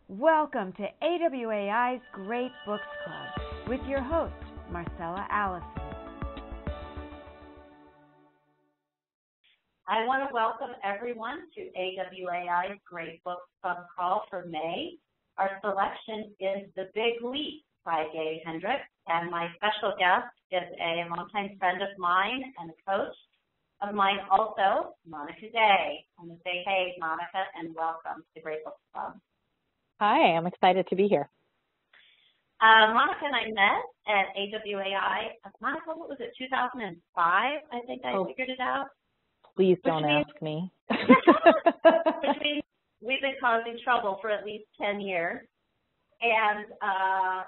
Welcome to AWAI's Great Books Club with your host, Marcella Allison. I want to welcome everyone to AWAI's Great Book Club call for May. Our selection is The Big Leap by Gay Hendricks, and my special guest is a longtime friend of mine and a coach of mine also, Monica Day. I'm going to say, hey, Monica, and welcome to Great Book Club. Hi, I'm excited to be here. Monica and I met at AWAI. Monica, what was it, 2005? I think I figured it out. Please don't ask me. Which means we've been causing trouble for at least 10 years. And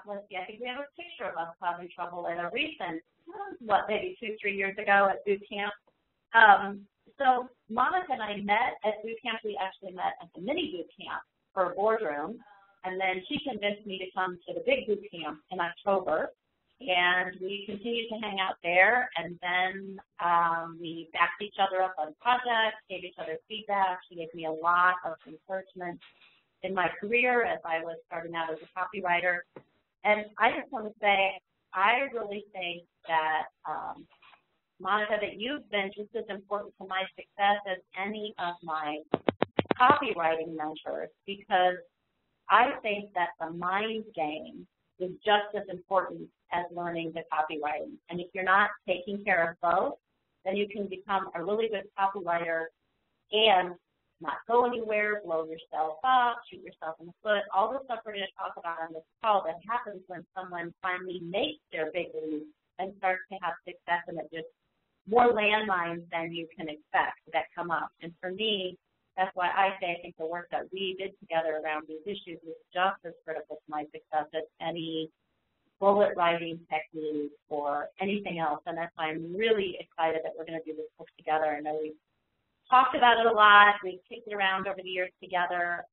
let's see, I think we have a picture of us causing trouble at a recent, maybe 2-3 years ago at boot camp. So Monica and I met at boot camp. We actually met at the mini boot camp for a boardroom, and then she convinced me to come to the big boot camp in October, and we continued to hang out there, and then we backed each other up on projects, gave each other feedback. She gave me a lot of encouragement in my career as I was starting out as a copywriter, and I just want to say, I really think that, Monica, that you've been just as important to my success as any of my copywriting mentors, because I think that the mind game is just as important as learning the copywriting. And if you're not taking care of both, then you can become a really good copywriter and not go anywhere, blow yourself up, shoot yourself in the foot, all the stuff we're going to talk about on this call that happens when someone finally makes their big leap and starts to have success, and it just more landmines than you can expect that come up. And for me, that's why I say I think the work that we did together around these issues is just as critical to my success as any bullet writing technique or anything else. And that's why I'm really excited that we're going to do this book together. I know we've talked about it a lot. We've kicked it around over the years together.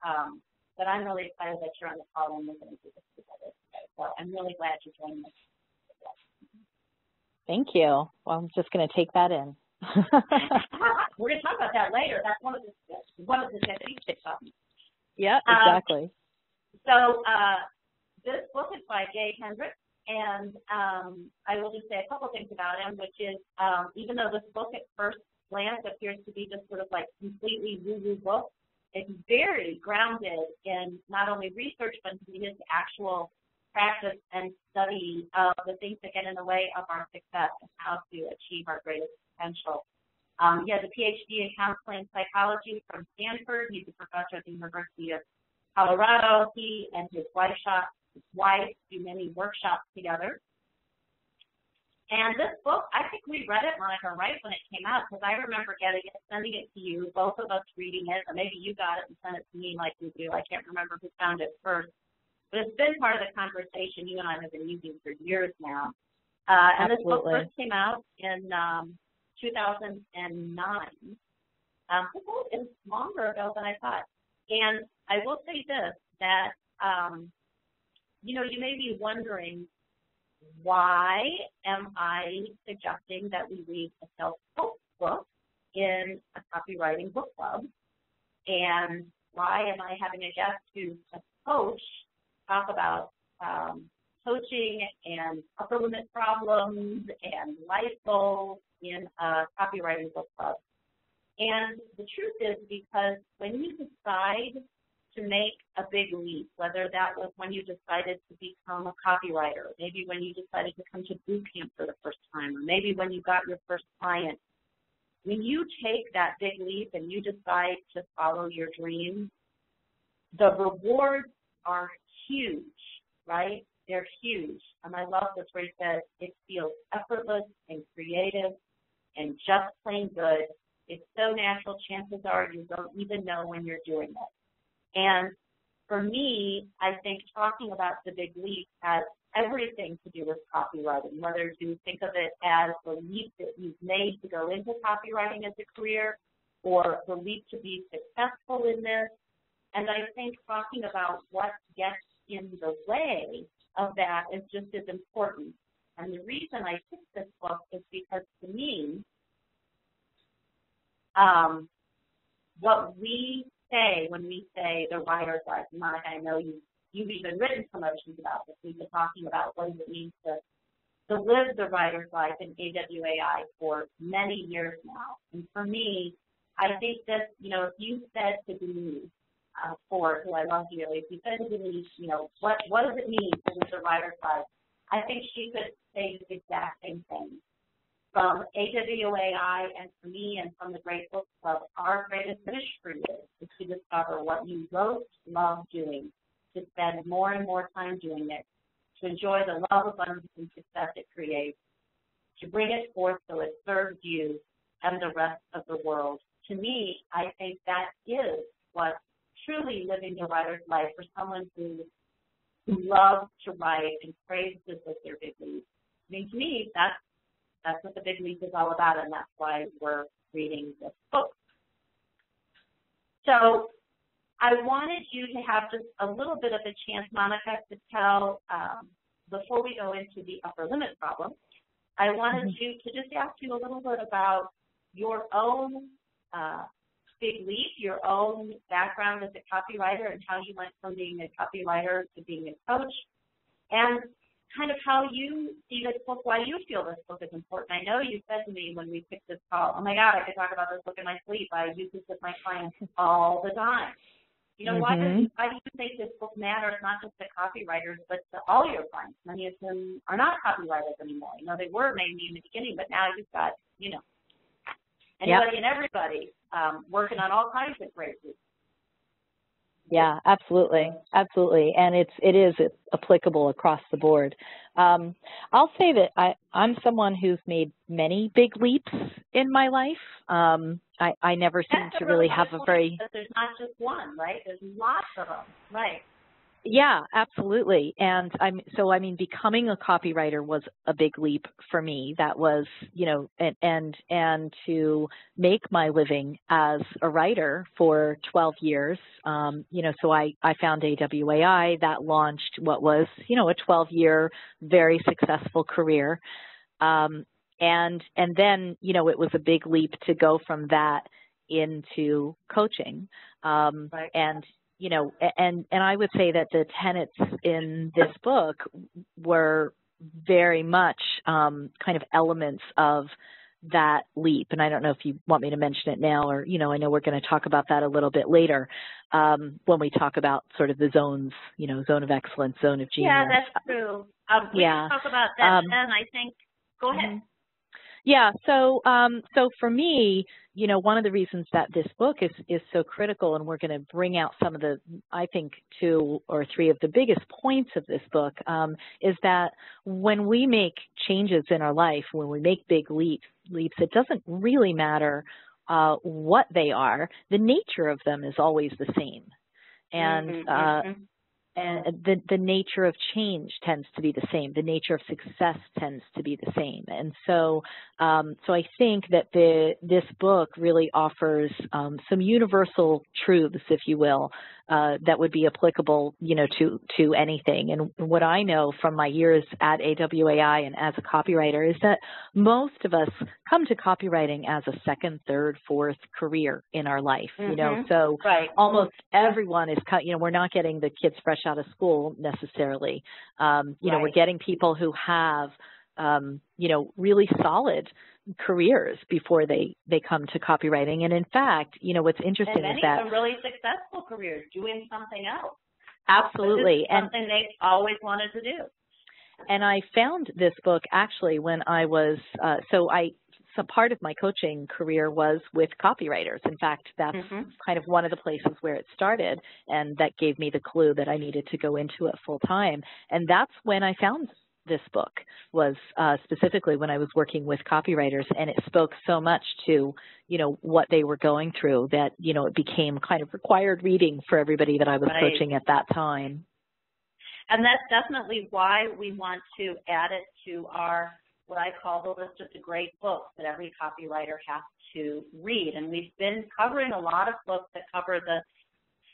But I'm really excited that you're on the call and we're going to do this together today. So I'm really glad you joined us. Thank you. Well, I'm just going to take that in. We're going to talk about that later. That's one of the techniques. Yeah, exactly. So this book is by Gay Hendricks, and I will just say a couple things about him, which is even though this book at first glance appears to be just sort of like completely woo-woo book, it's very grounded in not only research, but in his actual practice and study of the things that get in the way of our success and how to achieve our greatest potential. He has a PhD in counseling psychology from Stanford. He's a professor at the University of Colorado. He and his wife do many workshops together. And this book, I think we read it, Monica, right when it came out, because I remember getting it, sending it to you, both of us reading it, or maybe you got it and sent it to me like you do. I can't remember who found it first. But it's been part of the conversation you and I have been using for years now. And this book first came out in 2009. It's longer ago than I thought. And I will say this, that, you may be wondering, why am I suggesting that we read a self-help book in a copywriting book club? And why am I having a guest who's a coach talk about coaching and upper limit problems and life goals in a copywriting book club? And the truth is, because when you decide to make a big leap, whether that was when you decided to become a copywriter, maybe when you decided to come to boot camp for the first time, or maybe when you got your first client, when you take that big leap and you decide to follow your dreams, the rewards are huge, right? They're huge. And I love this where he says it feels effortless and creative and just plain good. It's so natural, chances are you don't even know when you're doing it. And for me, I think talking about the big leap has everything to do with copywriting, whether you think of it as the leap that you've made to go into copywriting as a career or the leap to be successful in this. And I think talking about what gets in the way of that is just as important. And the reason I picked this book is because, to me, what we say when we say the writer's life. Monica, I know you've even written promotions about this. We've been talking about what does it mean to live the writer's life in AWAI for many years now. And for me, I think that, if you said to Denise Ford, who I love dearly, if you said to Denise, what does it mean to live the writer's life? I think she could say the exact same thing. From AWAI and for me and from the Great Book Club, our greatest wish for you is to discover what you most love doing, to spend more and more time doing it, to enjoy the love, abundance, and success it creates, to bring it forth so it serves you and the rest of the world. To me, I think that is what truly living the writer's life for someone who loves to write and craves this with their big leap. I mean, to me, that's what the Big Leap is all about, and that's why we're reading this book. So I wanted you to have just a little bit of a chance, Monica, to tell, before we go into the upper limit problem, I wanted you to just ask you a little bit about your own Big Leap, your own background as a copywriter and how you went from being a copywriter to being a coach, and kind of how you see this book, why you feel this book is important. I know you said to me when we picked this call, oh my God, I could talk about this book in my sleep. I use this with my clients all the time. Why do you think this book matters not just to copywriters, but to all your clients? Many of them are not copywriters anymore. They were maybe in the beginning, but now you've got, anybody and everybody working on all kinds of great books. Yeah, absolutely, absolutely, and it is applicable across the board. I'll say that I'm someone who's made many big leaps in my life. I never seem to really have a very. There's not just one, right? There's lots of them, right? Yeah, absolutely. And becoming a copywriter was a big leap for me. That was, and to make my living as a writer for 12 years, so I found AWAI that launched what was, a 12-year, very successful career. And then, it was a big leap to go from that into coaching. Right. And I would say that the tenets in this book were very much kind of elements of that leap. And I don't know if you want me to mention it now or, I know we're going to talk about that a little bit later when we talk about sort of the zones, zone of excellence, zone of genius. Yeah, that's true. We can talk about that then, I think. Go ahead. Yeah, so for me, one of the reasons that this book is so critical, and we're going to bring out some of the, I think, 2 or 3 of the biggest points of this book, is that when we make changes in our life, when we make big leaps, it doesn't really matter what they are. The nature of them is always the same. And and the nature of change tends to be the same. The nature of success tends to be the same. And so I think that this book really offers some universal truths, if you will, that would be applicable, to anything. And what I know from my years at AWAI and as a copywriter is that most of us come to copywriting as a second, third, fourth career in our life, so right. Almost everyone is, we're not getting the kids fresh out of school necessarily. Right. We're getting people who have, really solid careers before they come to copywriting. And in fact, what's interesting is that many really successful careers doing something else. Absolutely. This is something they always wanted to do. And I found this book actually when I was, so part of my coaching career was with copywriters. In fact, that's kind of one of the places where it started, and that gave me the clue that I needed to go into it full time. And that's when I found this book, was specifically when I was working with copywriters, and it spoke so much to, what they were going through that, it became kind of required reading for everybody that I was coaching at that time. And that's definitely why we want to add it to our, what I call the list of the great books that every copywriter has to read. And we've been covering a lot of books that cover the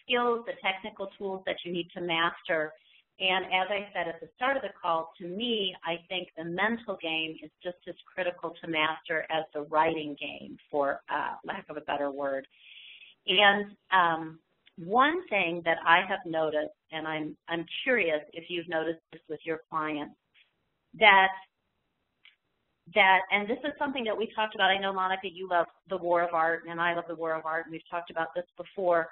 skills, the technical tools that you need to master. And as I said at the start of the call, to me, I think the mental game is just as critical to master as the writing game, for lack of a better word. And one thing that I have noticed, and I'm curious if you've noticed this with your clients, that and this is something that we talked about. I know, Monica, you love The War of Art, and I love The War of Art, and we've talked about this before.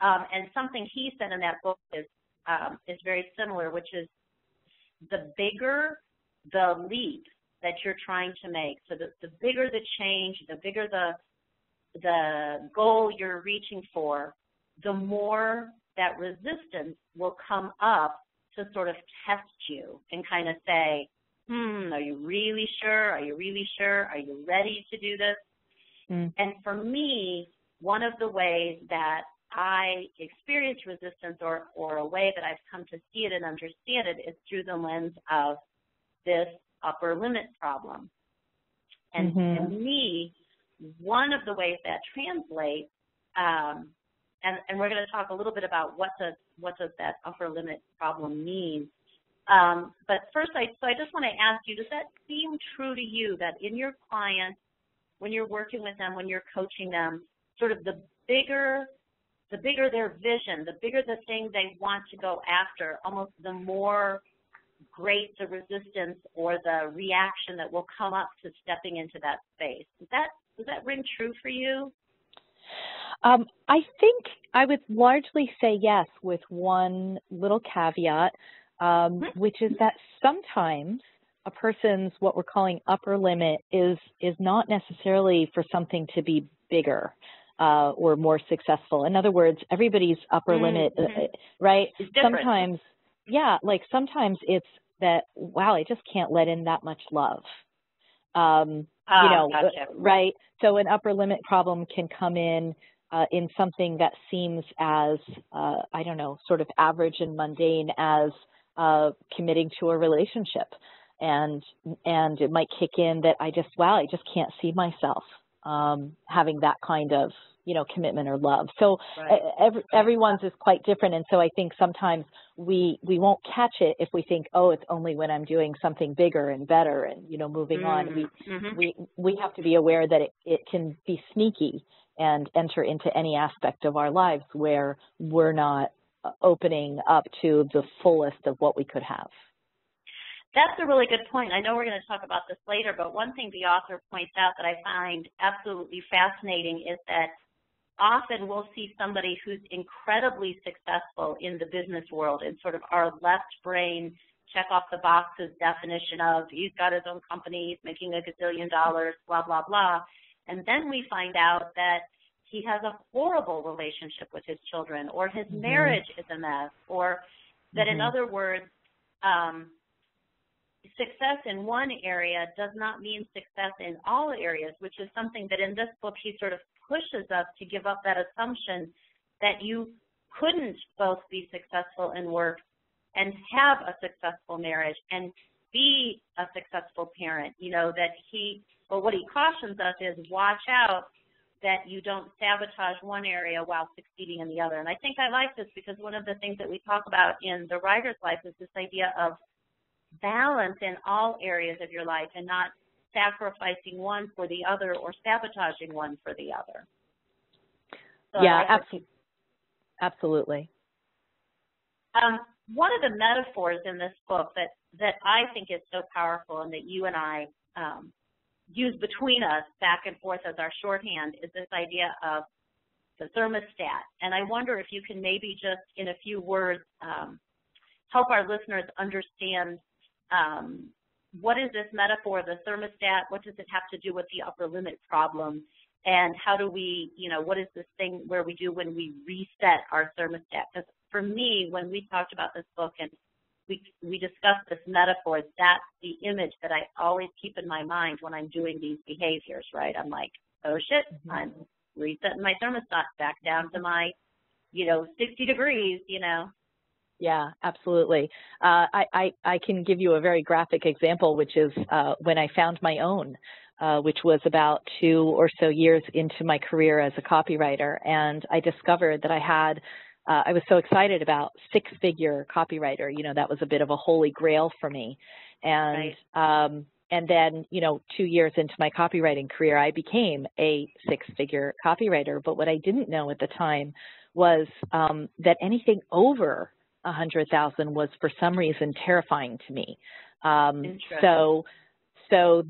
And something he said in that book is very similar, which is the bigger the leap that you're trying to make, so the bigger the change, the bigger the goal you're reaching for, the more that resistance will come up to sort of test you and kind of say, are you really sure? Are you really sure? Are you ready to do this? And for me, one of the ways that I experience resistance or a way that I've come to see it and understand it is through the lens of this upper limit problem. And to me, one of the ways that translates, and we're going to talk a little bit about what does that upper limit problem mean. But first, I just want to ask you, does that seem true to you that in your clients, when you're working with them, when you're coaching them, sort of the bigger their vision, the bigger the thing they want to go after, almost the more great the resistance or the reaction that will come up to stepping into that space? Does that ring true for you? I think I would largely say yes, with one little caveat, which is that sometimes a person's what we're calling upper limit is not necessarily for something to be bigger or more successful. In other words, everybody's upper limit, right? Sometimes, sometimes it's that, wow, I just can't let in that much love. Gotcha. Right? So an upper limit problem can come in something that seems as, sort of average and mundane as committing to a relationship. And it might kick in that I just can't see myself having that kind of, commitment or love. So everyone's is quite different. And so I think sometimes we won't catch it if we think, oh, it's only when I'm doing something bigger and better and, moving on. We have to be aware that it can be sneaky and enter into any aspect of our lives where we're not opening up to the fullest of what we could have. That's a really good point. I know we're going to talk about this later, but one thing the author points out that I find absolutely fascinating is that often we'll see somebody who's incredibly successful in the business world in sort of our left brain check off the boxes definition of he's got his own company, he's making $1 gazillion, blah, blah, blah. And then we find out that he has a horrible relationship with his children, or his marriage is a mess, or that in other words, success in one area does not mean success in all areas, which is something that in this book he sort of pushes us to give up that assumption that you couldn't both be successful in work and have a successful marriage and be a successful parent. But what he cautions us is watch out that you don't sabotage one area while succeeding in the other. And I think I like this because one of the things that we talk about in The Writer's Life is this idea of balance in all areas of your life and not sacrificing one for the other or sabotaging one for the other. So yeah, absolutely. One of the metaphors in this book that I think is so powerful and that you and I use between us back and forth as our shorthand is this idea of the thermostat. And I wonder if you can maybe just in a few words help our listeners understand what is this metaphor, the thermostat, what does it have to do with the upper limit problem, and how do we, what is this thing where we do when we reset our thermostat? Because for me, when we talked about this book and we discussed this metaphor, that's the image that I always keep in my mind when I'm doing these behaviors, right? I'm like, oh shit, I'm resetting my thermostat back down to my, 60 degrees, Yeah, absolutely. I can give you a very graphic example, which is when I found my own, which was about 2 or so years into my career as a copywriter. And I discovered that I was so excited about 6-figure copywriter. That was a bit of a holy grail for me. And And then, 2 years into my copywriting career, I became a six-figure copywriter. But what I didn't know at the time was that anything over 100,000 was for some reason terrifying to me. So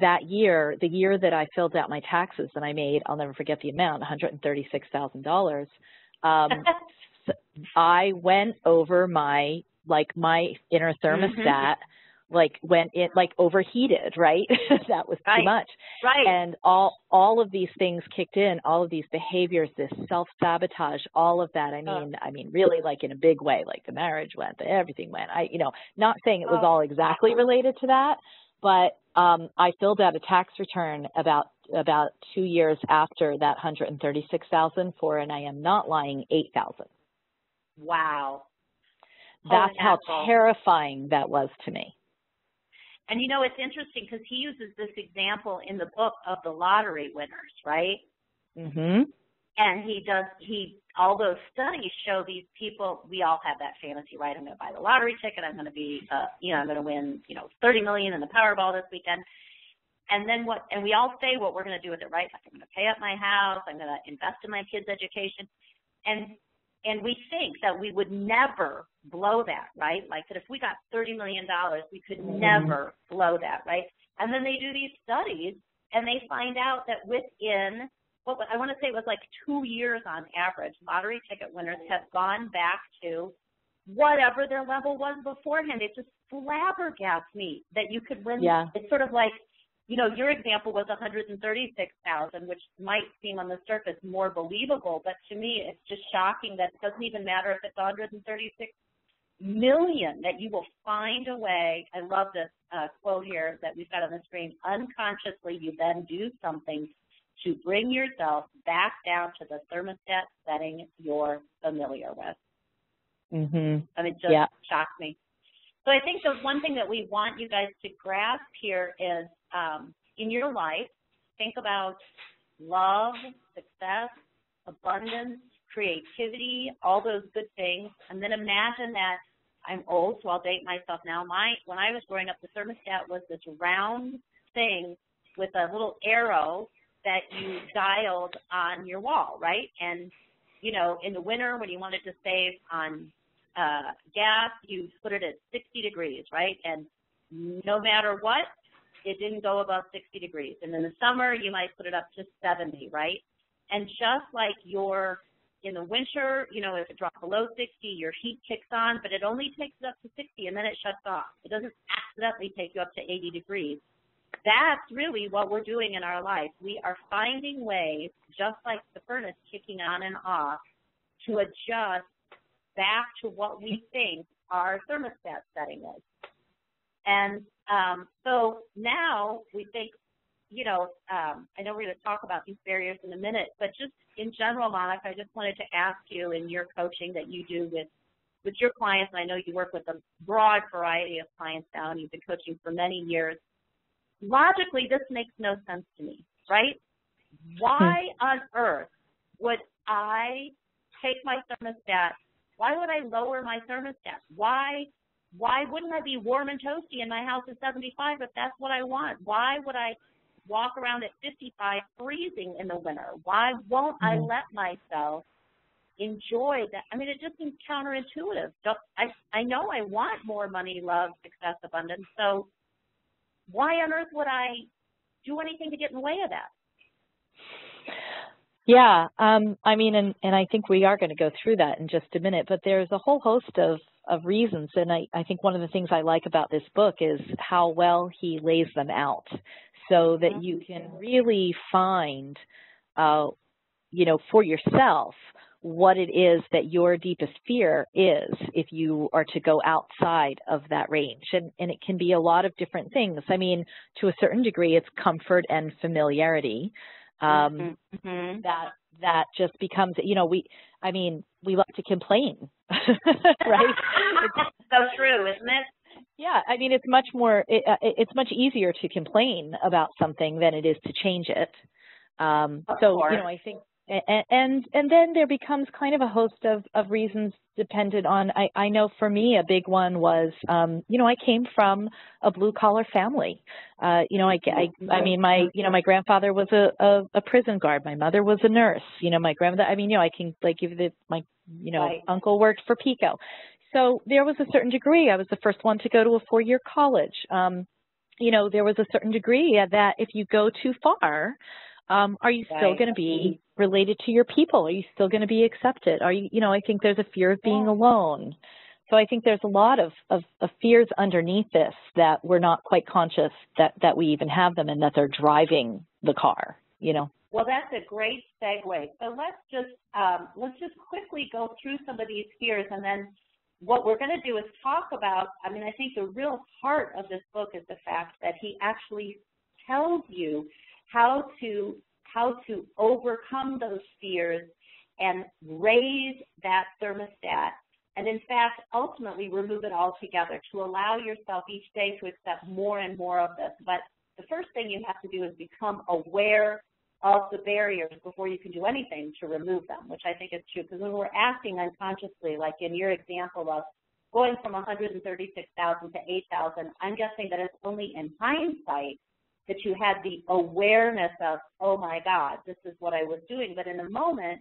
that year, the year that I filled out my taxes and I made, I'll never forget the amount, $136,000. I went over my inner thermostat, overheated, right? That was too much. Right. And all of these things kicked in, all of these behaviors, this self-sabotage, all of that. I mean, really in a big way, the marriage went, everything went. Not saying it was all exactly related to that, but I filled out a tax return about 2 years after that $136,000 for, and I am not lying, $8,000. Wow. That's how terrifying that was to me. And it's interesting because he uses this example in the book of the lottery winners, right? Mm-hmm. And all those studies show these people, we all have that fantasy, right? I'm going to buy the lottery ticket. I'm going to be, I'm going to win, $30 million in the Powerball this weekend. And then and we all say what we're going to do with it, right? Like, I'm going to pay up my house. I'm going to invest in my kids' education. And we think that we would never blow that, right? Like that if we got $30 million, we could never blow that, right? And then they do these studies and they find out that within, I want to say it was 2 years on average, lottery ticket winners have gone back to whatever their level was beforehand. It just flabbergasts me that you could win. Yeah. It's sort of like, your example was 136,000, which might seem on the surface more believable, but to me it's just shocking that it doesn't even matter if it's 136 million, that you will find a way. I love this quote here that we've got on the screen. Unconsciously, you then do something to bring yourself back down to the thermostat setting you're familiar with. Mm-hmm. I mean, it just shocked me. So I think the one thing that we want you guys to grasp here is in your life, think about love, success, abundance, creativity, all those good things, and then imagine that I'm old, so I'll date myself now. When I was growing up, the thermostat was this round thing with a little arrow that you dialed on your wall, right? And, in the winter when you wanted to save on gas, you put it at 60 degrees, right? And no matter what, it didn't go above 60 degrees. And in the summer, you might put it up to 70, right? And just like in the winter, if it drops below 60, your heat kicks on, but it only takes it up to 60 and then it shuts off. It doesn't accidentally take you up to 80 degrees. That's really what we're doing in our life. We are finding ways, just like the furnace kicking on and off, to adjust back to what we think our thermostat setting is. And so now we think, I know we're going to talk about these barriers in a minute, but just in general, Monica, I just wanted to ask you in your coaching that you do with your clients, and I know you work with a broad variety of clients now, and you've been coaching for many years. Logically, this makes no sense to me, right? Why on earth would I take my thermostat? Why would I lower my thermostat? Why wouldn't I be warm and toasty in my house at 75 if that's what I want? Why would I walk around at 55 freezing in the winter? Why won't I let myself enjoy that? I mean, it just seems counterintuitive. I know I want more money, love, success, abundance, so why on earth would I do anything to get in the way of that? Yeah, I mean, and I think we are going to go through that in just a minute, but there's a whole host of reasons, and I think one of the things I like about this book is how well he lays them out so that you can really find, for yourself what it is that your deepest fear is if you are to go outside of that range. And it can be a lot of different things. I mean, to a certain degree, it's comfort and familiarity. That just becomes, we love to complain, right? It's so true, isn't it? Yeah, I mean, it's much more, it's much easier to complain about something than it is to change it. I think, and then there becomes kind of a host of reasons depended on, I know for me a big one was, you know, I came from a blue collar family. You know, I mean, my grandfather was a prison guard. My mother was a nurse. You know, my grandmother, I mean, you know, I can like give you my uncle worked for PICO. So there was a certain degree. I was the first one to go to a 4-year college. You know, there was a certain degree that if you go too far, are you still going to be related to your people? Are you still going to be accepted? Are you, you know, I think there's a fear of being alone. So I think there's a lot of fears underneath this that we're not quite conscious that we even have them and that they're driving the car, you know. Well, that's a great segue. So let's just quickly go through some of these fears, and then what we're going to do is talk about, I mean, I think the real heart of this book is the fact that he actually tells you how to overcome those fears and raise that thermostat, and in fact, ultimately remove it altogether to allow yourself each day to accept more and more of this. But the first thing you have to do is become aware of the barriers before you can do anything to remove them, which I think is true. Because when we're acting unconsciously, like in your example of going from 136,000 to 8,000, I'm guessing that it's only in hindsight that you had the awareness of, oh my God, this is what I was doing. But in the moment,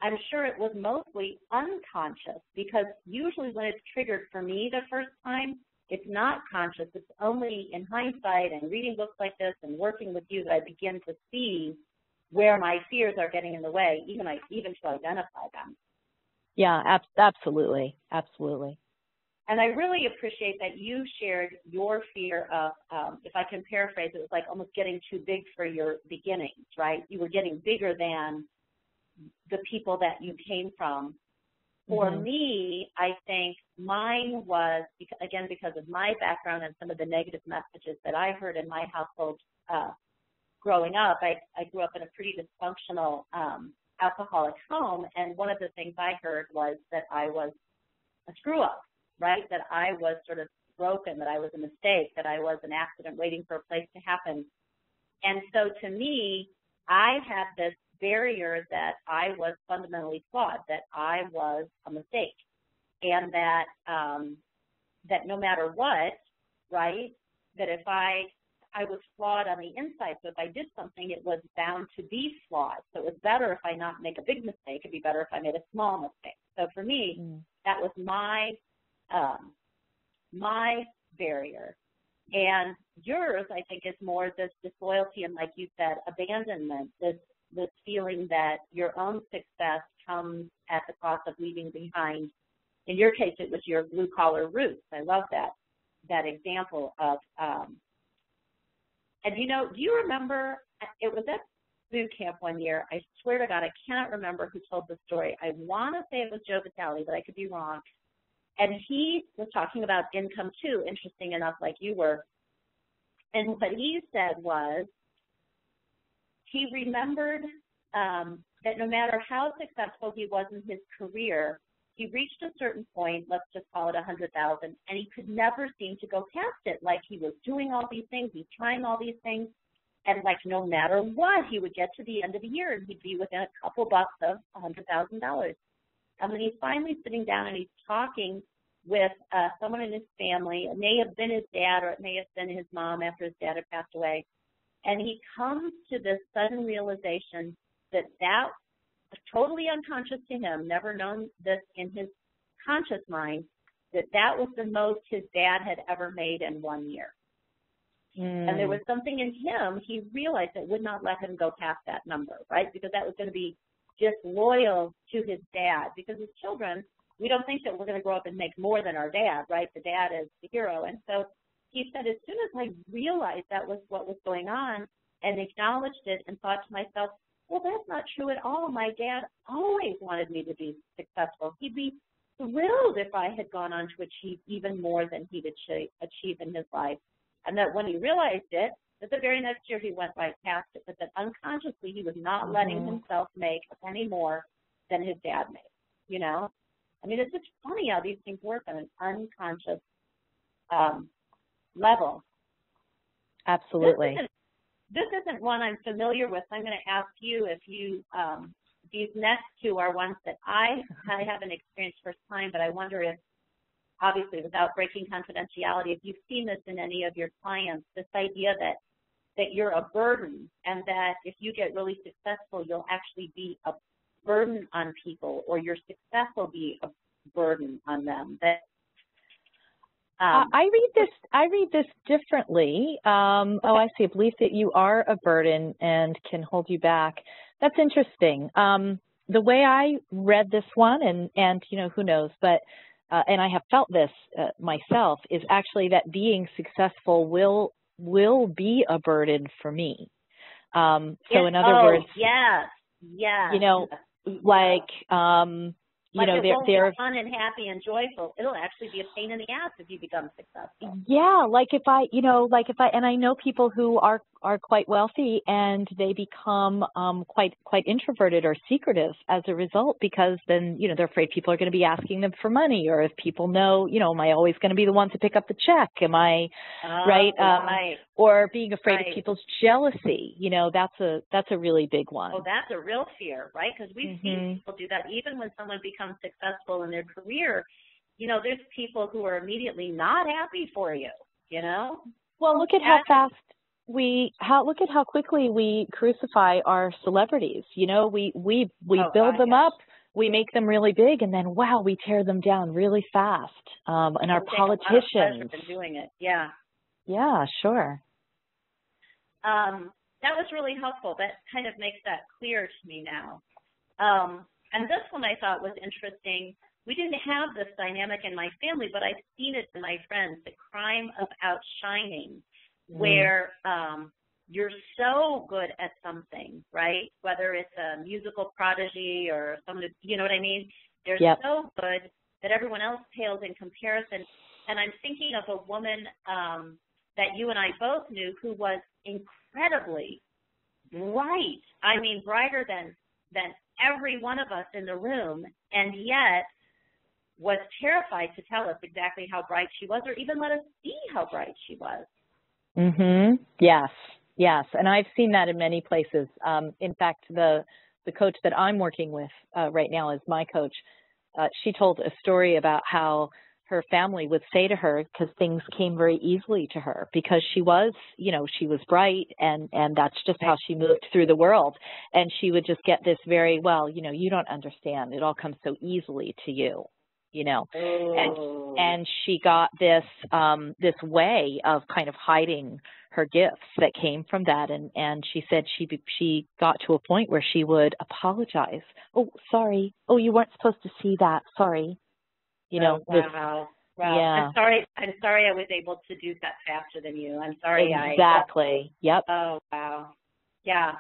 I'm sure it was mostly unconscious, because usually when it's triggered for me the first time, it's not conscious. It's only in hindsight and reading books like this and working with you that I begin to see where my fears are getting in the way, even to identify them. Yeah, absolutely, absolutely. And I really appreciate that you shared your fear of, if I can paraphrase, it was like almost getting too big for your beginnings, right? You were getting bigger than the people that you came from. For me, I think mine was, again, because of my background and some of the negative messages that I heard in my household growing up. I grew up in a pretty dysfunctional alcoholic home, and one of the things I heard was that I was a screw-up, right, that I was sort of broken, that I was a mistake, that I was an accident waiting for a place to happen. And so to me, I had this barrier that I was fundamentally flawed, that I was a mistake, and that that no matter what, right, that if I was flawed on the inside, so if I did something, it was bound to be flawed. So it was better if I not make a big mistake. It'd be better if I made a small mistake. So for me, that was my barrier. And yours, I think, is more this disloyalty and, like you said, abandonment, this feeling that your own success comes at the cost of leaving behind. In your case, it was your blue-collar roots. I love that example of, and you know, do you remember, it was at boot camp one year. I swear to God, I cannot remember who told the story. I want to say it was Joe Vitale, but I could be wrong. And he was talking about income too, interesting enough, like you were. And what he said was, he remembered that no matter how successful he was in his career, he reached a certain point, let's just call it 100,000, and he could never seem to go past it. Like he was doing all these things, he's trying all these things, and like no matter what, he would get to the end of the year and he'd be within a couple bucks of $100,000. And when he's finally sitting down and he's talking with someone in his family, it may have been his dad or it may have been his mom after his dad had passed away, and he comes to this sudden realization that was totally unconscious to him, never known this in his conscious mind, that was the most his dad had ever made in 1 year. And there was something in him, he realized that would not let him go past that number, right? Because that was going to be disloyal to his dad. Because as children, we don't think that we're going to grow up and make more than our dad, right? The dad is the hero. And so he said, as soon as I realized that was what was going on and acknowledged it and thought to myself, well, that's not true at all. My dad always wanted me to be successful. He'd be thrilled if I had gone on to achieve even more than he'd achieve in his life. And that when he realized it, that the very next year he went right past it, but that unconsciously he was not letting himself make a penny more than his dad made, you know? I mean, it's just funny how these things work on an unconscious level. Absolutely. This isn't one I'm familiar with. I'm going to ask you if you these next two are ones that I haven't experienced firsthand, but I wonder if, obviously without breaking confidentiality, if you've seen this in any of your clients, this idea that you're a burden, and that if you get really successful, you'll actually be a burden on people, or your success will be a burden on them. That I read this differently. I see. A belief that you are a burden and can hold you back. That's interesting. The way I read this one, and who knows, but and I have felt this myself, is actually that being successful will be a burden for me. So in other words, yes. They're fun and happy and joyful. It'll actually be a pain in the ass if you become successful. Yeah, and I know people who are quite wealthy and they become quite introverted or secretive as a result, because then they're afraid people are going to be asking them for money, or if people know, am I always going to be the one to pick up the check? Am I right? Or being afraid of people's jealousy. That's a really big one. Oh, that's a real fear, right? Because we've seen people do that. Even when someone becomes successful in their career, there's people who are immediately not happy for you. Well, look at look at how quickly we crucify our celebrities. We build them up, we make them really big, and then wow, we tear them down really fast. And our politicians doing it. Yeah. Yeah, sure. That was really helpful. That kind of makes that clear to me now. And this one I thought was interesting. We didn't have this dynamic in my family, but I've seen it in my friends, the crime of outshining, where you're so good at something, right? Whether it's a musical prodigy or someone, you know what I mean? They're so good that everyone else pales in comparison. And I'm thinking of a woman that you and I both knew who was incredibly bright. I mean, brighter than every one of us in the room, and yet was terrified to tell us exactly how bright she was, or even let us see how bright she was. Yes. And I've seen that in many places. In fact, the coach that I'm working with right now is my coach. She told a story about how her family would say to her, because things came very easily to her, because she was bright, and that's just how she moved through the world. And she would just get this very, you don't understand. It all comes so easily to you, and she got this way of kind of hiding her gifts that came from that. And she said she got to a point where she would apologize. Oh, sorry. Oh, you weren't supposed to see that. Sorry. Wow. Yeah. I'm sorry I was able to do that faster than you. I'm sorry. Exactly. Yep. Oh, wow. Yeah.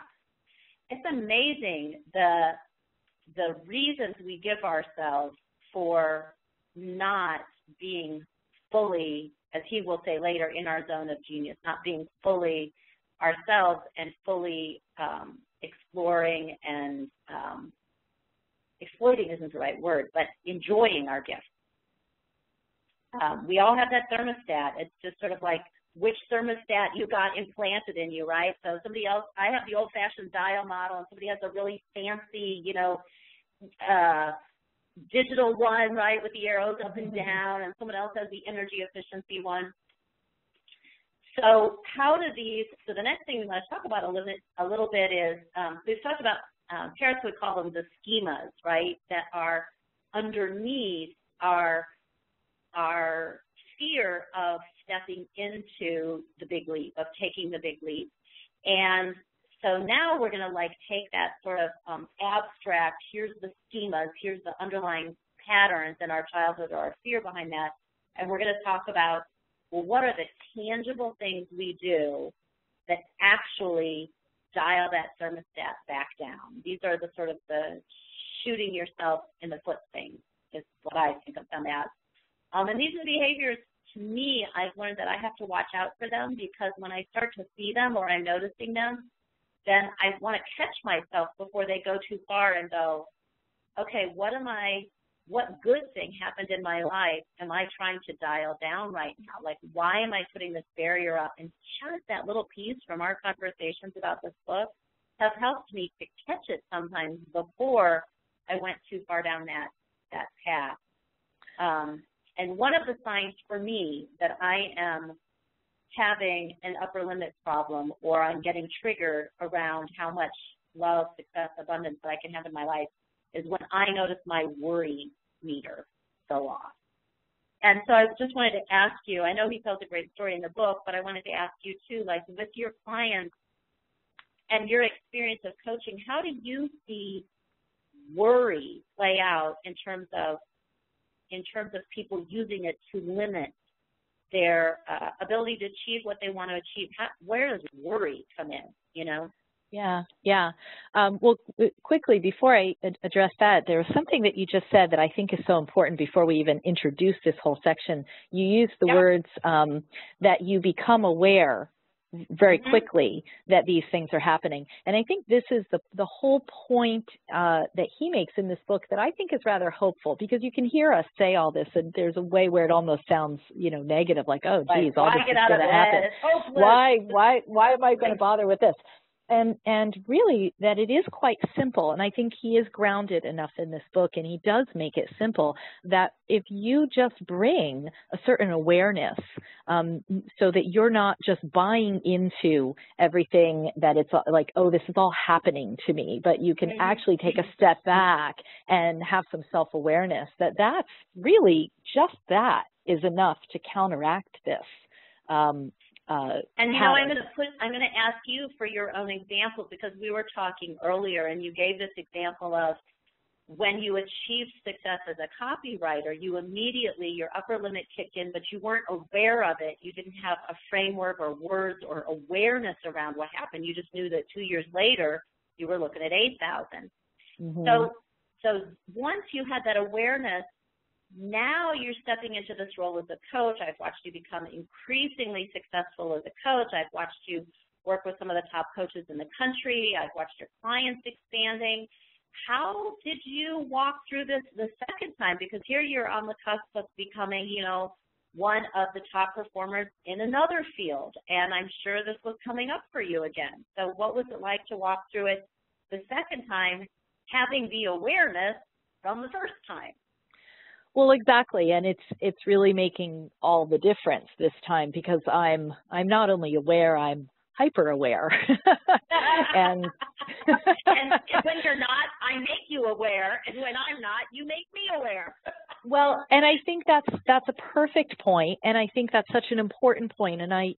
It's amazing the reasons we give ourselves for not being fully, as he will say later, in our zone of genius, not being fully ourselves and fully exploring and exploiting isn't the right word, but enjoying our gifts. We all have that thermostat. It's just sort of like which thermostat you got implanted in you, right? So somebody else, I have the old-fashioned dial model, and somebody has a really fancy, digital one, right, with the arrows up and down, and someone else has the energy efficiency one. So so the next thing we want to talk about a little bit is, we've talked about, parents would call them the schemas, right, that are underneath our fear of stepping into the big leap, of taking the big leap. And so now we're going to take that sort of abstract, here's the schemas, here's the underlying patterns in our childhood or our fear behind that, and we're going to talk about, well, what are the tangible things we do that actually dial that thermostat back down? These are the sort of the shooting yourself in the foot things, is what I think of them as. And these are behaviors, to me, I've learned that I have to watch out for them, because when I start to see them or I'm noticing them, then I want to catch myself before they go too far and go, okay, what good thing happened in my life am I trying to dial down right now? Why am I putting this barrier up? And just that little piece from our conversations about this book have helped me to catch it sometimes before I went too far down that path. And one of the signs for me that I am having an upper limit problem, or I'm getting triggered around how much love, success, abundance that I can have in my life, is when I notice my worry meter go off. And so I just wanted to ask you, I know he tells a great story in the book, but I wanted to ask you too, like with your clients and your experience of coaching, how do you see worry play out in terms of people using it to limit their ability to achieve what they want to achieve? Where does worry come in, you know? Yeah. Well, quickly, before I address that, there was something that you just said that I think is so important before we even introduce this whole section. You used the words that you become aware very quickly that these things are happening. And I think this is the whole point that he makes in this book that I think is rather hopeful, because you can hear us say all this, and there's a way where it almost sounds, negative, like, oh, geez, all this is going to happen. Why am I going to bother with this? And really that it is quite simple, and I think he is grounded enough in this book, and he does make it simple, that if you just bring a certain awareness so that you're not just buying into everything that it's like, oh, this is all happening to me, but you can actually take a step back and have some self-awareness, that's really just that is enough to counteract this. And I'm going to ask you for your own examples, because we were talking earlier and you gave this example of when you achieved success as a copywriter, your upper limit kicked in, but you weren't aware of it. You didn't have a framework or words or awareness around what happened. You just knew that 2 years later you were looking at 8,000. So once you had that awareness, now you're stepping into this role as a coach. I've watched you become increasingly successful as a coach. I've watched you work with some of the top coaches in the country. I've watched your clients expanding. How did you walk through this the second time? Because here you're on the cusp of becoming, one of the top performers in another field. And I'm sure this was coming up for you again. So what was it like to walk through it the second time, having the awareness from the first time? Well, exactly, and it's really making all the difference this time, because I'm not only aware, I'm hyper aware. and when you're not, I make you aware, and when I'm not, you make me aware. Well, and I think that's a perfect point, and I think that's such an important point. And I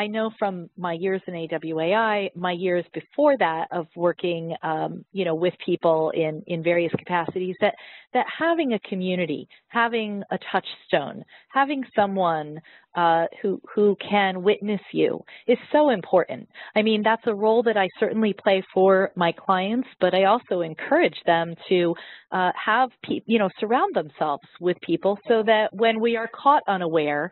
know from my years in AWAI, my years before that of working, with people in various capacities, that having a community, having a touchstone, having someone who can witness you is so important. I mean, that's a role that I certainly play for my clients, but I also encourage them to have surround themselves with people, so that when we are caught unaware,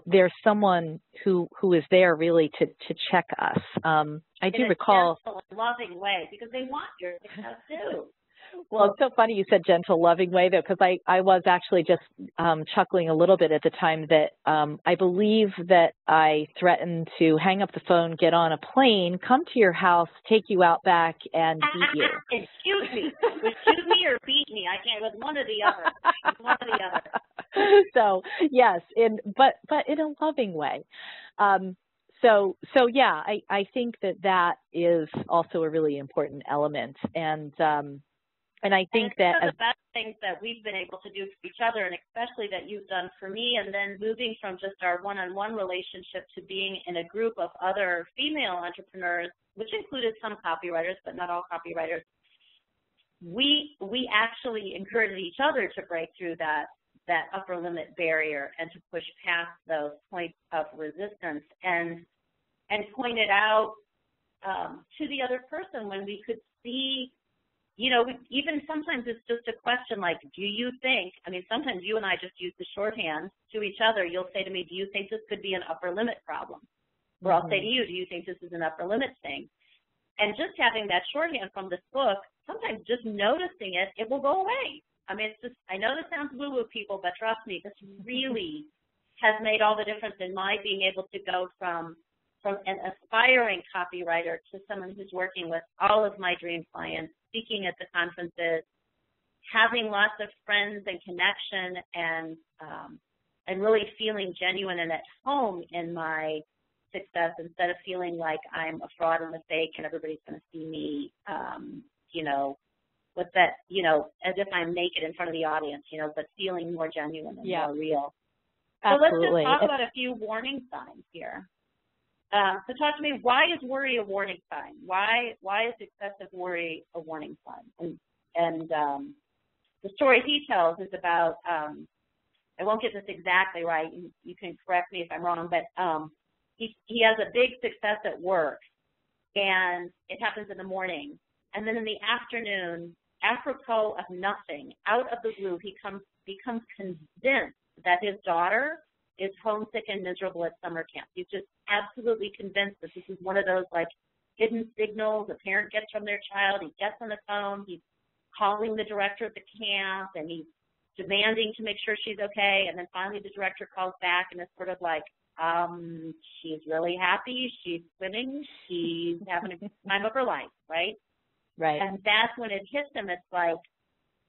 there's someone who is there really to check us. I do recall in a gentle, loving way, because they want your success too. Well, it's so funny you said gentle, loving way, though, because I was actually just chuckling a little bit at the time that I believe that I threatened to hang up the phone, get on a plane, come to your house, take you out back, and beat you. Excuse me or beat me. I can't. It was one or the other. One or the other. So, yes, but in a loving way. So yeah, I think that is also a really important element. And I think one of the best things that we've been able to do for each other, and especially that you've done for me, and then moving from just our one-on-one relationship to being in a group of other female entrepreneurs, which included some copywriters, but not all copywriters, we actually encouraged each other to break through that upper limit barrier and to push past those points of resistance and point it out to the other person when we could see. Even sometimes it's just a question like, do you think, sometimes you and I just use the shorthand to each other. You'll say to me, do you think this could be an upper limit problem? Or I'll say to you, do you think this is an upper limit thing? And just having that shorthand from this book, sometimes just noticing it will go away. I know this sounds woo-woo, people, but trust me, this really has made all the difference in my being able to go from from an aspiring copywriter to someone who's working with all of my dream clients, speaking at the conferences, having lots of friends and connection, and really feeling genuine and at home in my success instead of feeling like I'm a fraud and a fake and everybody's going to see me, with that, as if I'm naked in front of the audience, but feeling more genuine and more real. Absolutely. So let's just talk about a few warning signs here. So talk to me, why is worry a warning sign? Why is excessive worry a warning sign? And the story he tells is about, I won't get this exactly right, you can correct me if I'm wrong, but he has a big success at work, and it happens in the morning. And then in the afternoon, apropos of nothing, out of the blue, he becomes convinced that his daughter is homesick and miserable at summer camp. He's just absolutely convinced that this is one of those, like, hidden signals a parent gets from their child. He gets on the phone, he's calling the director of the camp, and he's demanding to make sure she's okay, and then finally the director calls back, and it's sort of like, she's really happy, she's swimming, she's having a time of her life, right? Right. And that's when it hits him. It's like,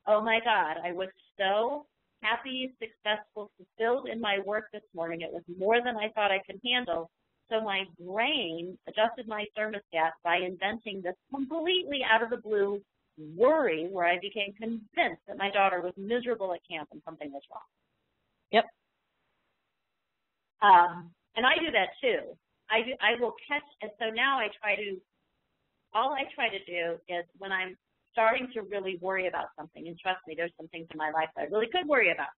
oh my God, I was so happy, successful, fulfilled in my work this morning. It was more than I thought I could handle. So my brain adjusted my thermostat by inventing this completely out of the blue worry where I became convinced that my daughter was miserable at camp and something was wrong. Yep. And I do that too. I will catch, and so now all I try to do is when I'm starting to really worry about something, and trust me, there's some things in my life that I really could worry about,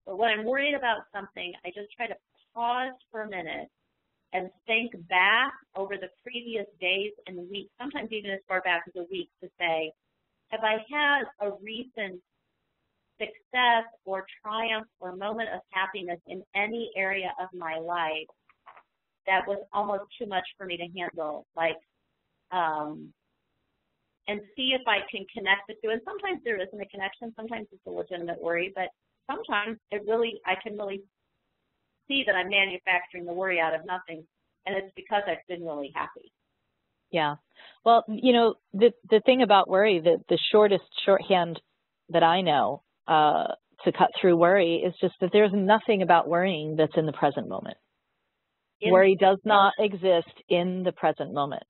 but when I'm worried about something, I just try to pause for a minute and think back over the previous days and weeks, sometimes even as far back as a week, to say, have I had a recent success or triumph or moment of happiness in any area of my life that was almost too much for me to handle, like, and see if I can connect the two. And sometimes there isn't a connection. Sometimes it's a legitimate worry, but sometimes I can really see that I'm manufacturing the worry out of nothing, and it's because I've been really happy. Yeah. Well, the thing about worry, the shortest shorthand that I know to cut through worry is just that there's nothing about worrying that's in the present moment. Worry does not exist in the present moment.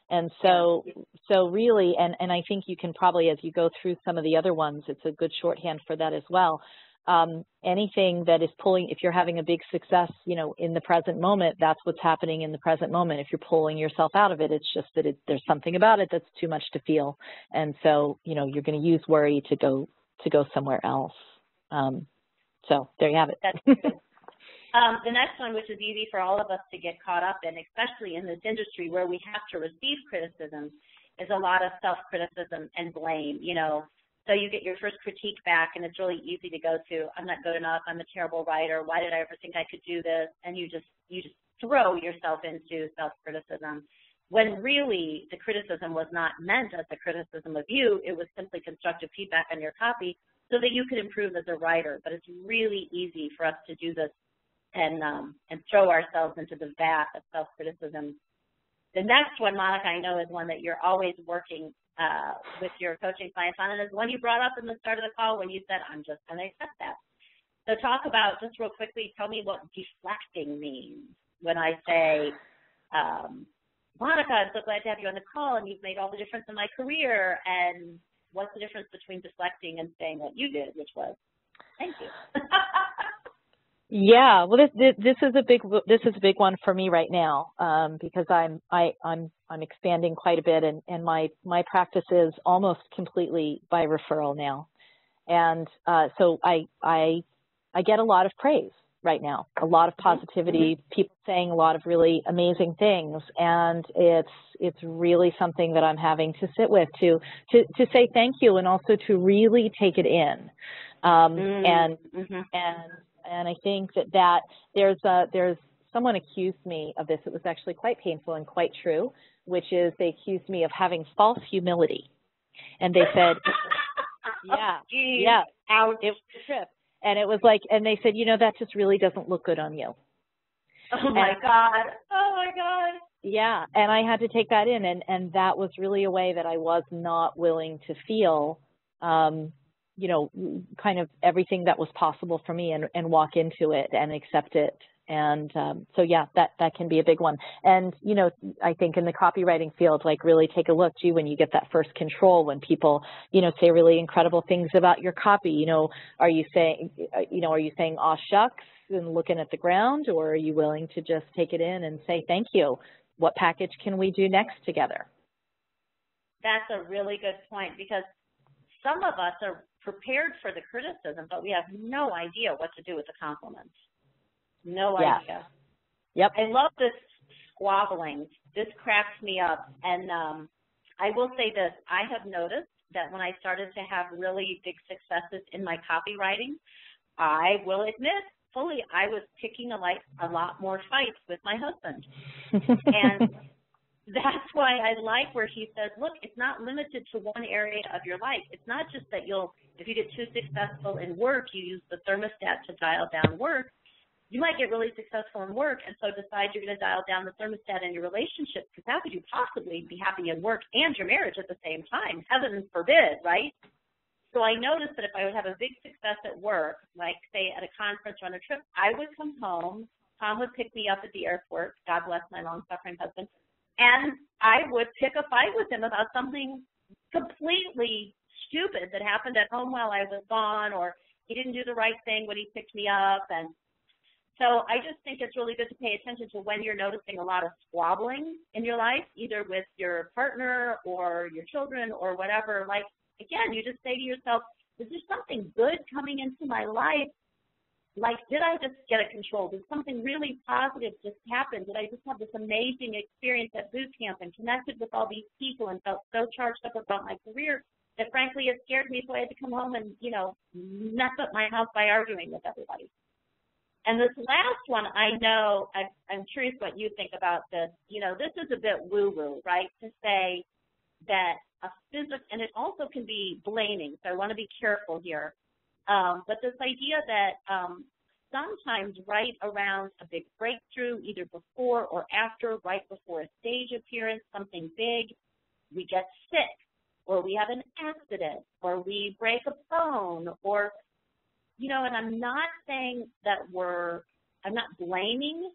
And so really, and I think you can probably, as you go through some of the other ones, it's a good shorthand for that as well. Anything that is pulling, if you're having a big success, in the present moment, that's what's happening in the present moment. If you're pulling yourself out of it, it's just that there's something about it that's too much to feel. And so, you're going to use worry to go somewhere else. So there you have it. That's good. The next one, which is easy for all of us to get caught up in, especially in this industry where we have to receive criticism, is a lot of self-criticism and blame, So you get your first critique back, and it's really easy to go to, I'm not good enough, I'm a terrible writer, why did I ever think I could do this? And you just throw yourself into self-criticism, when really the criticism was not meant as a criticism of you. It was simply constructive feedback on your copy so that you could improve as a writer. But it's really easy for us to do this and throw ourselves into the vat of self-criticism. The next one, Monica, I know is one that you're always working with your coaching clients on, and it's one you brought up in the start of the call when you said, I'm just going to accept that. So talk about, just real quickly, tell me what deflecting means when I say, Monica, I'm so glad to have you on the call, and you've made all the difference in my career, and what's the difference between deflecting and saying what you did, which was, thank you. Yeah, well, this is a big one for me right now, because I'm expanding quite a bit, and my practice is almost completely by referral now, and so I get a lot of praise right now, a lot of positivity, people saying a lot of really amazing things, and it's really something that I'm having to sit with to say thank you, and also to really take it in, and I think that there's someone accused me of this. It was actually quite painful and quite true, which is they accused me of having false humility. And they said, ouch. It was a trip. And it was like, and they said, that just really doesn't look good on you. Oh my God. Oh my God. Yeah, and I had to take that in, and that was really a way that I was not willing to feel, you know, kind of everything that was possible for me and walk into it and accept it. And so, yeah, that can be a big one. And, you know, I think in the copywriting field, like really take a look, too, when you get that first control, when people, you know, say really incredible things about your copy. You know, are you saying, aw shucks and looking at the ground, or are you willing to just take it in and say thank you? What package can we do next together? That's a really good point, because some of us are prepared for the criticism, but we have no idea what to do with the compliments. No idea. Yep. I love this squabbling. This cracks me up. And I will say this. I have noticed that when I started to have really big successes in my copywriting, I will admit fully I was picking a lot more fights with my husband. And that's why I like where he says, look, it's not limited to one area of your life. It's not just that if you get too successful in work, you use the thermostat to dial down work. You might get really successful in work and so decide you're going to dial down the thermostat in your relationship, because how could you possibly be happy in work and your marriage at the same time? Heaven forbid, right? So I noticed that if I would have a big success at work, like say at a conference or on a trip, I would come home, Tom would pick me up at the airport, God bless my long-suffering husband, and I would pick a fight with him about something completely stupid that happened at home while I was gone, or he didn't do the right thing when he picked me up. And so I just think it's really good to pay attention to when you're noticing a lot of squabbling in your life, either with your partner or your children or whatever. Like, again, you just say to yourself, is there something good coming into my life? Like, did I just get a control? Did something really positive just happen? Did I just have this amazing experience at boot camp and connected with all these people and felt so charged up about my career that, frankly, it scared me, so I had to come home and, you know, mess up my house by arguing with everybody? And this last one, I know, I'm curious what you think about this. You know, this is a bit woo-woo, right, to say that a physical, and it also can be blaming, so I want to be careful here. But this idea that sometimes right around a big breakthrough, either before or after, right before a stage appearance, something big, we get sick, or we have an accident, or we break a bone, or, you know, and I'm not saying that I'm not blaming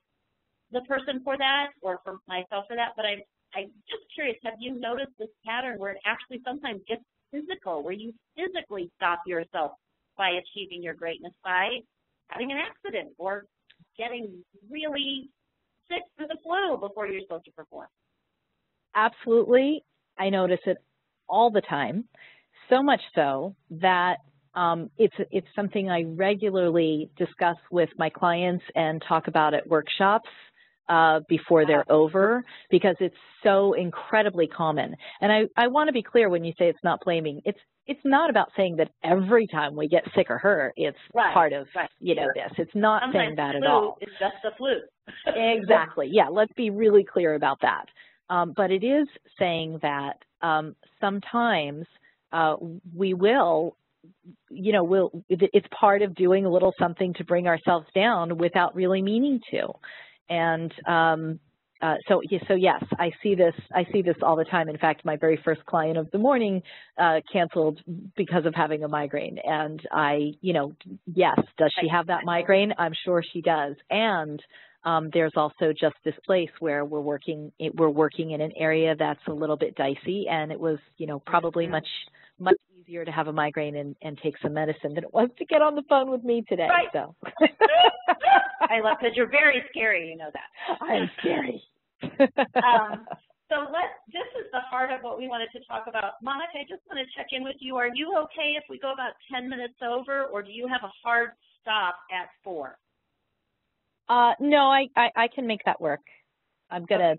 the person for that or for myself for that, but I'm just curious, have you noticed this pattern where it actually sometimes gets physical, where you physically stop yourself by achieving your greatness by having an accident or getting really sick with the flu before you're supposed to perform? Absolutely. I notice it all the time, so much so that it's something I regularly discuss with my clients and talk about at workshops before they're over, because it's so incredibly common. And I want to be clear when you say it's not blaming. It's not about saying that every time we get sick or hurt, it's part of, you know, this. It's not sometimes saying that at all. It's just the flu. Exactly. Yeah, let's be really clear about that. But it is saying that sometimes we will, you know, it's part of doing a little something to bring ourselves down without really meaning to. And so yes, I see this all the time. In fact, my very first client of the morning canceled because of having a migraine. And yes, does she have that migraine? I'm sure she does. And there's also just this place where we're working in an area that's a little bit dicey, and it was, you know, probably much easier to have a migraine and take some medicine than it was to get on the phone with me today. Right. So I love, because you're very scary, you know that. I'm scary. So this is the heart of what we wanted to talk about. Monica, I just want to check in with you. Are you okay if we go about 10 minutes over, or do you have a hard stop at 4? No, I can make that work. I'm gonna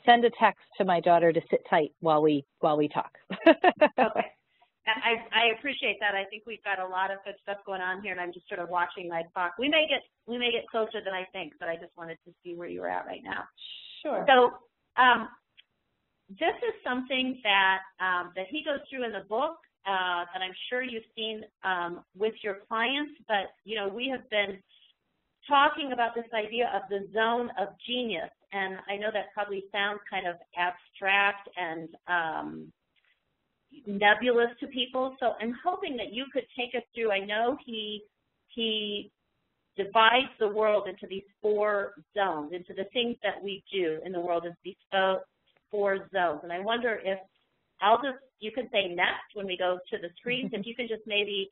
send a text to my daughter to sit tight while we talk. Okay. I appreciate that. I think we've got a lot of good stuff going on here, and I'm just sort of watching my clock. We may get closer than I think, but I just wanted to see where you were at right now. Sure. So this is something that he goes through in the book that I'm sure you've seen with your clients, but, you know, we have been talking about this idea of the zone of genius. And I know that probably sounds kind of abstract and nebulous to people. So I'm hoping that you could take us through. I know he divides the world into these 4 zones, into the things that we do in the world as these 4 zones. And I wonder if you can say next when we go to the screens, if you can just maybe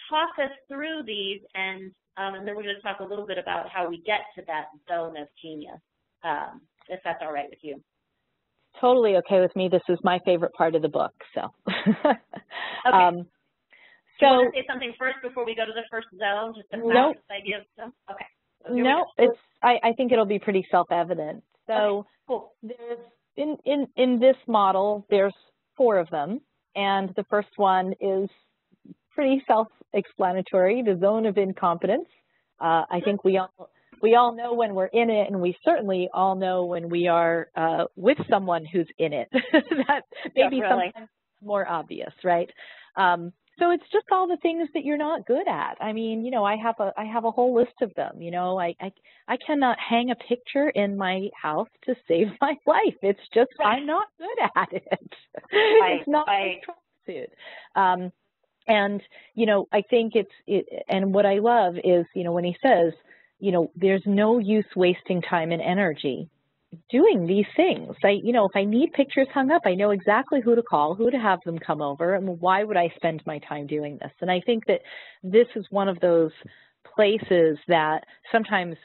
talk us through these, and then we're going to talk a little bit about how we get to that zone of genius, if that's all right with you. Totally okay with me. This is my favorite part of the book. So, okay. Do you want to say something first before we go to the first zone? Just about this idea of stuff? Okay. So no, I think it'll be pretty self-evident. So, okay, cool. There's in this model, there's 4 of them, and the first one is pretty self-explanatory, the zone of incompetence. I think we all know when we're in it, and we certainly all know when we are with someone who's in it. That maybe sometimes more obvious, right? So it's just all the things that you're not good at. I mean, I have a whole list of them. I cannot hang a picture in my house to save my life. It's just I'm not good at it. It's not my strong suit. And I think and what I love is when he says there's no use wasting time and energy doing these things. If I need pictures hung up, I know exactly who to call, who to have them come over, and why would I spend my time doing this? And I think that this is one of those places that sometimes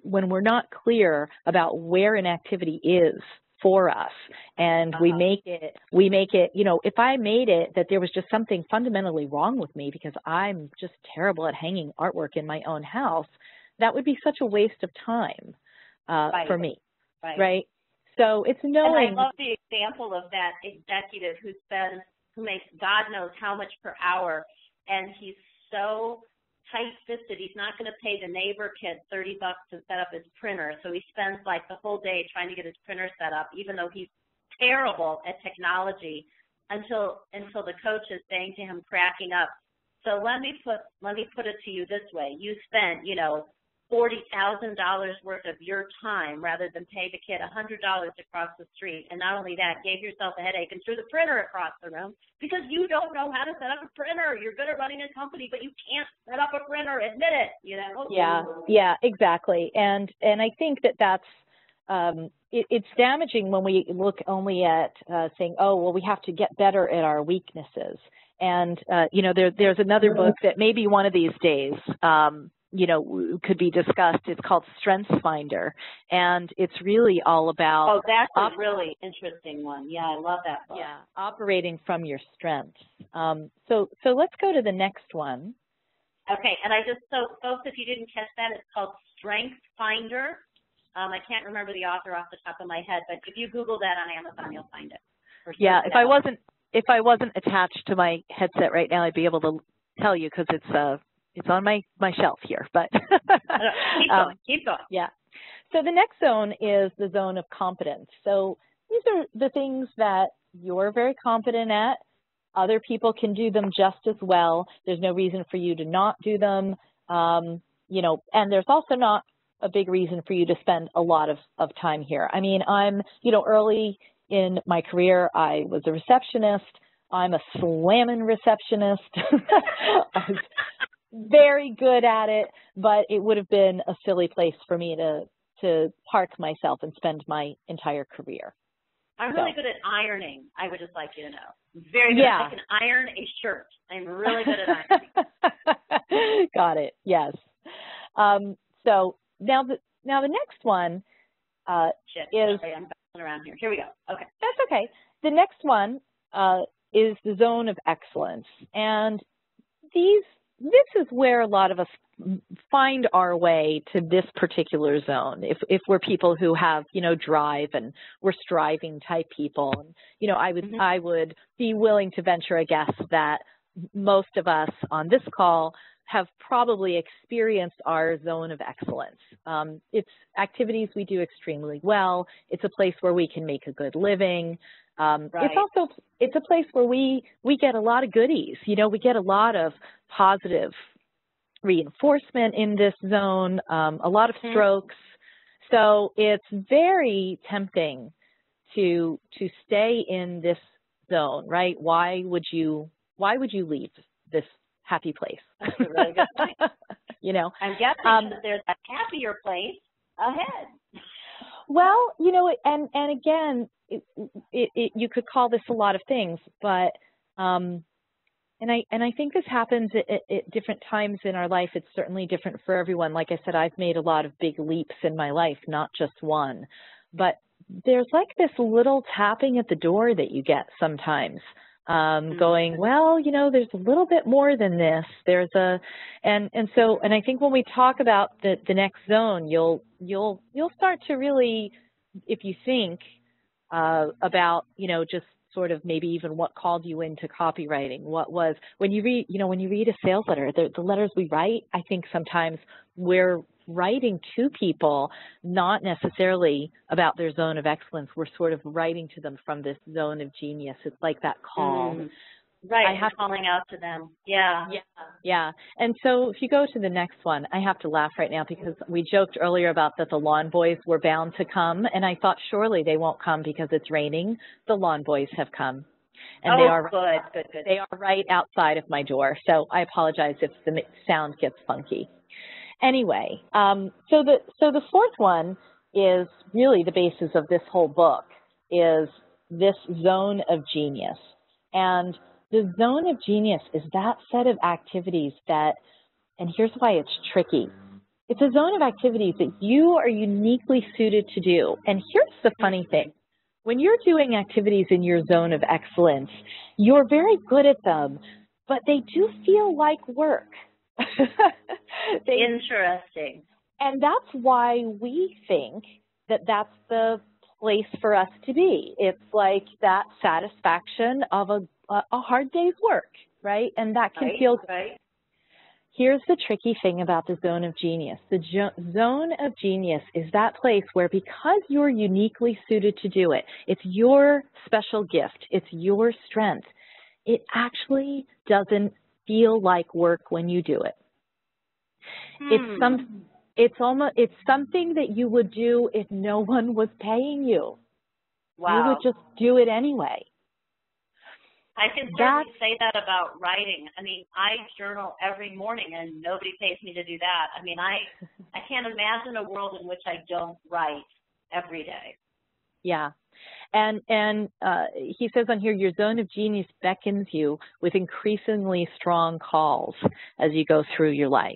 when we're not clear about where an activity is for us, and we make it, if I made it that there was just something fundamentally wrong with me because I'm just terrible at hanging artwork in my own house, that would be such a waste of time for me. Right. So it's knowing. And I love the example of that executive who makes God knows how much per hour, and he's so tight-fisted. He's not going to pay the neighbor kid $30 to set up his printer, so he spends like the whole day trying to get his printer set up, even though he's terrible at technology. Until the coach is saying to him, cracking up, so let me put it to you this way: you spent $40,000 worth of your time rather than pay the kid $100 across the street. And not only that, gave yourself a headache and threw the printer across the room because you don't know how to set up a printer. You're good at running a company, but you can't set up a printer. Admit it, Yeah, exactly. And I think that's it's damaging when we look only at saying, oh, well, we have to get better at our weaknesses. And, there's another book that maybe one of these days could be discussed. It's called StrengthsFinder, and it's really all about. Oh, that's a really interesting one. Yeah, I love that book. Yeah, operating from your strengths. So let's go to the next one. Okay, and so folks, if you didn't catch that, it's called StrengthsFinder. I can't remember the author off the top of my head, but if you Google that on Amazon, you'll find it. Yeah, if I wasn't attached to my headset right now, I'd be able to tell you because it's on my shelf here, but keep going. Yeah. So the next zone is the zone of competence. So these are the things that you're very competent at. Other people can do them just as well. There's no reason for you to not do them. And there's also not a big reason for you to spend a lot of time here. I mean, I'm, early in my career, I was a receptionist. I'm a slamming receptionist. I was very good at it, but it would have been a silly place for me to park myself and spend my entire career. I'm really good at ironing, I would just like you to know. Very good. I can iron a shirt. I'm really good at ironing. Got it. Yes. So now the next one is. Sorry, I'm bouncing around here. Here we go. Okay. That's okay. The next one is the zone of excellence, and this is where a lot of us find our way to this particular zone. If we're people who have, drive and we're striving type people, and, I would be willing to venture a guess that most of us on this call have probably experienced our zone of excellence. It's activities we do extremely well. It's a place where we can make a good living. It's a place where we get a lot of goodies. We get a lot of positive reinforcement in this zone, a lot of strokes. So it's very tempting to stay in this zone, right? Why would you leave this happy place? That's a really good point. You know, I'm guessing that there's a happier place ahead. Well, you know, and again, you could call this a lot of things, but and I think this happens at different times in our life. It's certainly different for everyone. Like I said, I've made a lot of big leaps in my life, not just one. But there's like this little tapping at the door that you get sometimes, going, well, you know, there's a little bit more than this. There's and I think when we talk about the next zone, you'll start to really, if you think about, you know, just sort of maybe even what called you into copywriting. What was, when you read a sales letter, the letters we write, I think sometimes we're writing to people, not necessarily about their zone of excellence. We're sort of writing to them from this zone of genius. It's like that call. Right, I have calling out to them. Yeah. And so if you go to the next one, I have to laugh right now because we joked earlier about that the lawn boys were bound to come, and I thought surely they won't come because it's raining. The lawn boys have come. And they are good. They are right outside of my door, so I apologize if the sound gets funky. Anyway, so the fourth one is really the basis of this whole book, is this zone of genius. And the zone of genius is that set of activities that, and here's why it's tricky. It's a zone of activities that you are uniquely suited to do. And here's the funny thing. When you're doing activities in your zone of excellence, you're very good at them, but they do feel like work. Interesting. And that's why we think that that's the place for us to be. It's like that satisfaction of a hard day's work, right? And that can feel good. Right. Here's the tricky thing about the zone of genius. The zone of genius is that place where, because you're uniquely suited to do it, it's your special gift, it's your strength, it actually doesn't feel like work when you do it. It's something that you would do if no one was paying you. Wow. You would just do it anyway. I can certainly say that about writing. I mean, I journal every morning and nobody pays me to do that. I mean, I can't imagine a world in which I don't write every day. Yeah. And he says on here, your zone of genius beckons you with increasingly strong calls as you go through your life.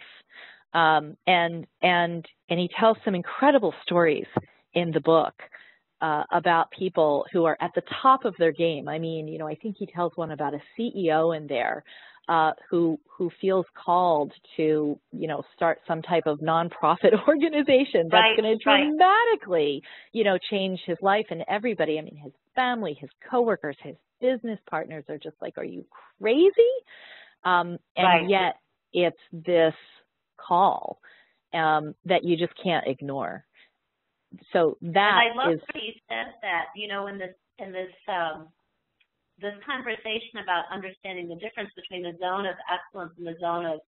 And he tells some incredible stories in the book about people who are at the top of their game. I mean, you know, I think he tells one about a CEO in there who feels called to, you know, start some type of nonprofit organization that's going to dramatically, you know, change his life and everybody. I mean, his family, his coworkers, his business partners are just like, are you crazy? And yet it's this call that you just can't ignore. So that and I love what he says that, you know, in this conversation about understanding the difference between the zone of excellence and the zone of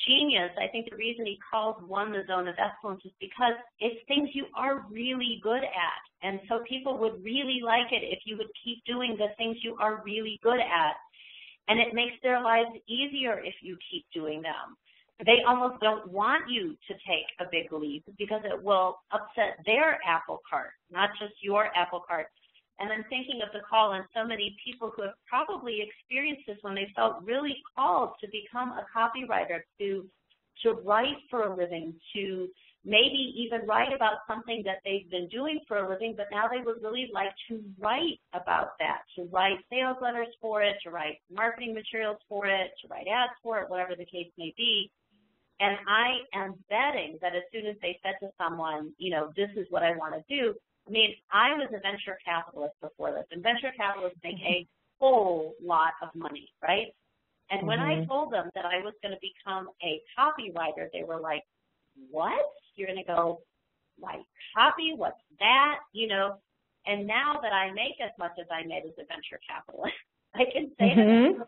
genius. I think the reason he calls one the zone of excellence is because it's things you are really good at. And so people would really like it if you would keep doing the things you are really good at. And it makes their lives easier if you keep doing them. They almost don't want you to take a big leap because it will upset their apple cart, not just your apple cart. And I'm thinking of the call on so many people who have probably experienced this when they felt really called to become a copywriter, to write for a living, to maybe even write about something that they've been doing for a living, but now they would really like to write about that, to write sales letters for it, to write marketing materials for it, to write ads for it, whatever the case may be. And I am betting that as soon as they said to someone, you know, this is what I want to do. I mean, I was a venture capitalist before this, and venture capitalists make a whole lot of money, right? And when I told them that I was going to become a copywriter, they were like, what? You're going to go write copy? What's that? You know, and now that I make as much as I made as a venture capitalist, I can say that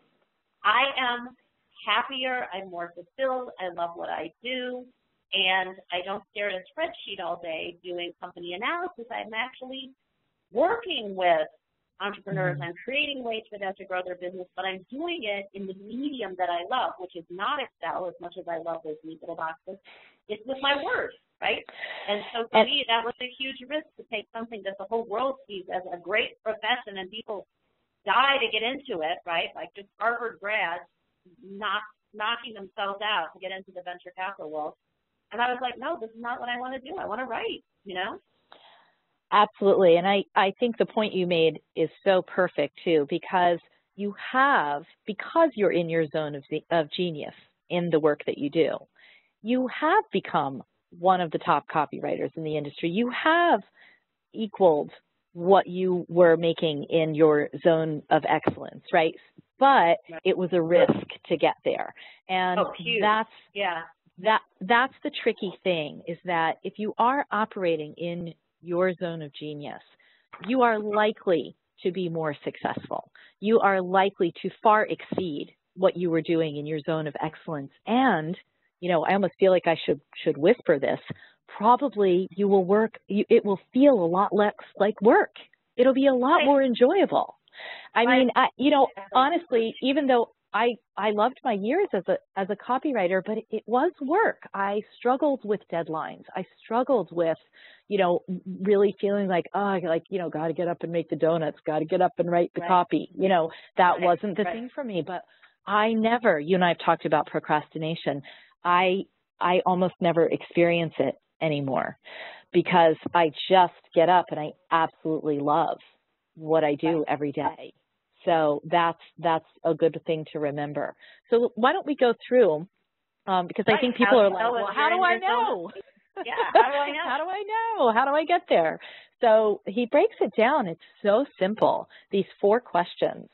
I am happier, I'm more fulfilled, I love what I do, and I don't stare at a spreadsheet all day doing company analysis. I'm actually working with entrepreneurs. I'm creating ways for them to grow their business, but I'm doing it in the medium that I love, which is not Excel as much as I love those neat little boxes. It's with my words, right? And so for me, that was a huge risk to take something that the whole world sees as a great profession and people die to get into it, right? Like just Harvard grads knocking themselves out to get into the venture capital world. And I was like, no, this is not what I want to do. I want to write, you know? Absolutely. And I think the point you made is so perfect, too, because you're in your zone of genius in the work that you do, you have become one of the top copywriters in the industry. You have equaled what you were making in your zone of excellence, right? But it was a risk to get there. And that's the tricky thing, is that if you are operating in your zone of genius, you are likely to be more successful. You are likely to far exceed what you were doing in your zone of excellence. And, you know, I almost feel like I should whisper this. Probably it will feel a lot less like work. It'll be a lot more enjoyable. I mean, honestly, even though I loved my years as a copywriter, but it was work. I struggled with deadlines. I struggled with, really feeling like, got to get up and make the donuts, got to get up and write the copy. That wasn't the thing for me. But I never, you and I have talked about procrastination. I almost never experience it anymore because I just get up and I absolutely love what I do every day. So that's a good thing to remember. So why don't we go through, because I think people are like, well, how do I know? Yeah, how do I know? How do I know? How do I get there? So he breaks it down. It's so simple. These 4 questions.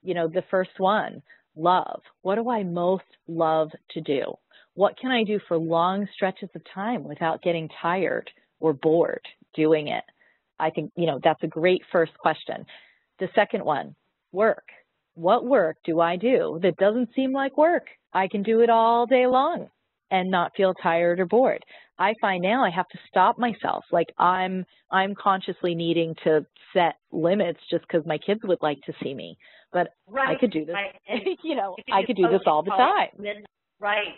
The first one, love. What do I most love to do? What can I do for long stretches of time without getting tired or bored doing it? I think, that's a great first question. The second one, work. What work do I do that doesn't seem like work? I can do it all day long and not feel tired or bored. I find now I have to stop myself. Like I'm consciously needing to set limits just because my kids would like to see me. But I could do this. Right. I could do this all the time. Right.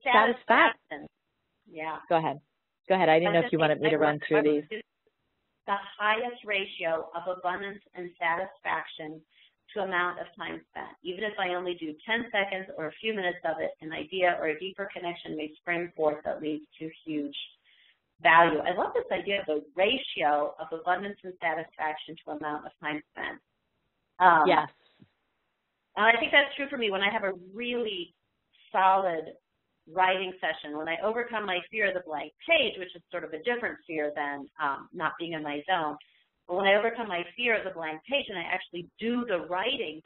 Satisfaction. Yeah. Go ahead. I didn't know if you wanted me to run through these. The highest ratio of abundance and satisfaction to amount of time spent. Even if I only do 10 seconds or a few minutes of it, an idea or a deeper connection may spring forth that leads to huge value. I love this idea of the ratio of abundance and satisfaction to amount of time spent. Yes. And I think that's true for me when I have a really solid writing session, when I overcome my fear of the blank page, which is sort of a different fear than not being in my zone. But when I overcome my fear of the blank page and I actually do the writing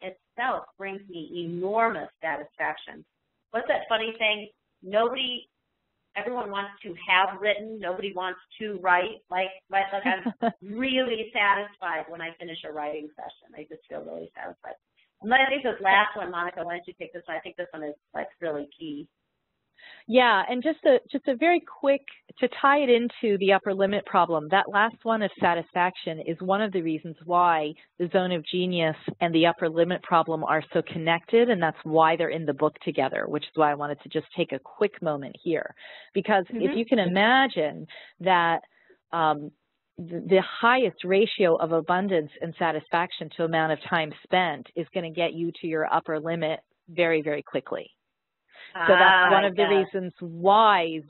itself brings me enormous satisfaction. What's that funny thing? Everyone wants to have written, nobody wants to write. Like I'm really satisfied when I finish a writing session. I just feel really satisfied. And I think this last one, Monica, why don't you take this one? I think this one is really key. Yeah, and just a very quick, to tie it into the upper limit problem, that last one of satisfaction is one of the reasons why the zone of genius and the upper limit problem are so connected, and that's why they're in the book together, which is why I wanted to just take a quick moment here. Because if you can imagine that the highest ratio of abundance and satisfaction to amount of time spent is going to get you to your upper limit very, very quickly. So that's one of the reasons why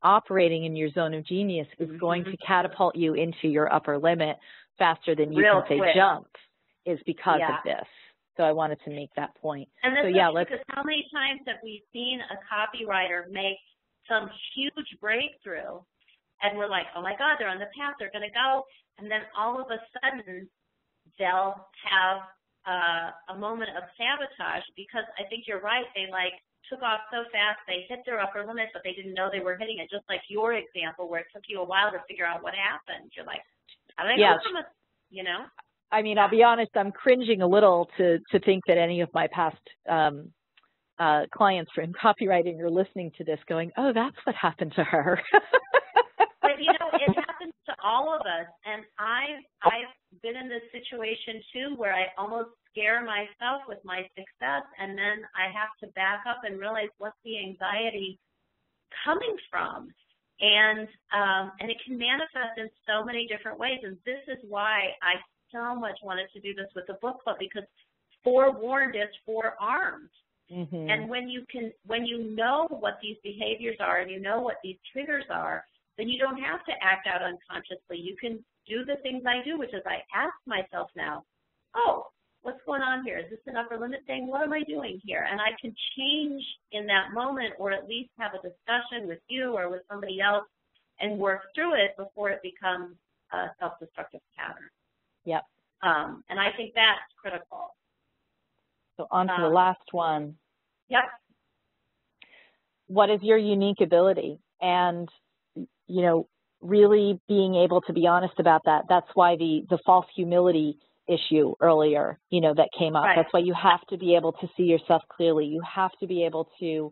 operating in your zone of genius is going to catapult you into your upper limit faster than you can say jump, is because of this. So I wanted to make that point. And this is because how many times have we seen a copywriter make some huge breakthrough and we're like, oh my God, they're on the path, they're going to go. And then all of a sudden they'll have a moment of sabotage because I think you're right. They took off so fast, they hit their upper limit, but they didn't know they were hitting it. Just like your example where it took you a while to figure out what happened. You're like, how did I go from it, I mean, I'll be honest, I'm cringing a little to think that any of my past clients in copywriting are listening to this going, oh, that's what happened to her. But, you know, it happens to all of us. And I've been in this situation, too, where I almost scare myself with my success, and then I have to back up and realize what's the anxiety coming from. And it can manifest in so many different ways. And this is why I so much wanted to do this with the book club, because forewarned is forearmed. Mm-hmm. And when you know what these behaviors are and you know what these triggers are, then you don't have to act out unconsciously. You can do the things I do, which is I ask myself now, oh, what's going on here? Is this an upper limit thing? What am I doing here? And I can change in that moment, or at least have a discussion with you or with somebody else and work through it before it becomes a self-destructive pattern. Yep. And I think that's critical. So on to the last one. Yep. What is your unique ability? And, you know, really being able to be honest about that. That's why the false humility issue earlier, you know, that came up. Right. That's why you have to be able to see yourself clearly. You have to be able to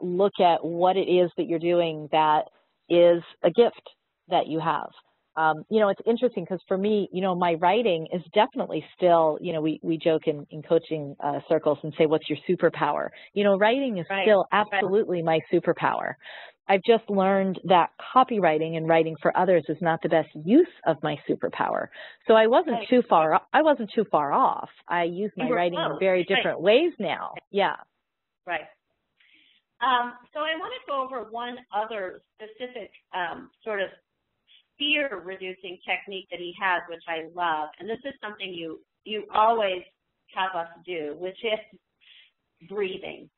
look at what it is that you're doing that is a gift that you have. You know, it's interesting because for me, you know, my writing is definitely still, you know, we joke in coaching circles and say, what's your superpower? You know, writing is still absolutely my superpower. I've just learned that copywriting and writing for others is not the best use of my superpower. So I wasn't too far off. I use my writing in very different ways now. Yeah. Right. So I want to go over one other specific sort of fear-reducing technique that he has, which I love. And this is something you always have us do, which is breathing.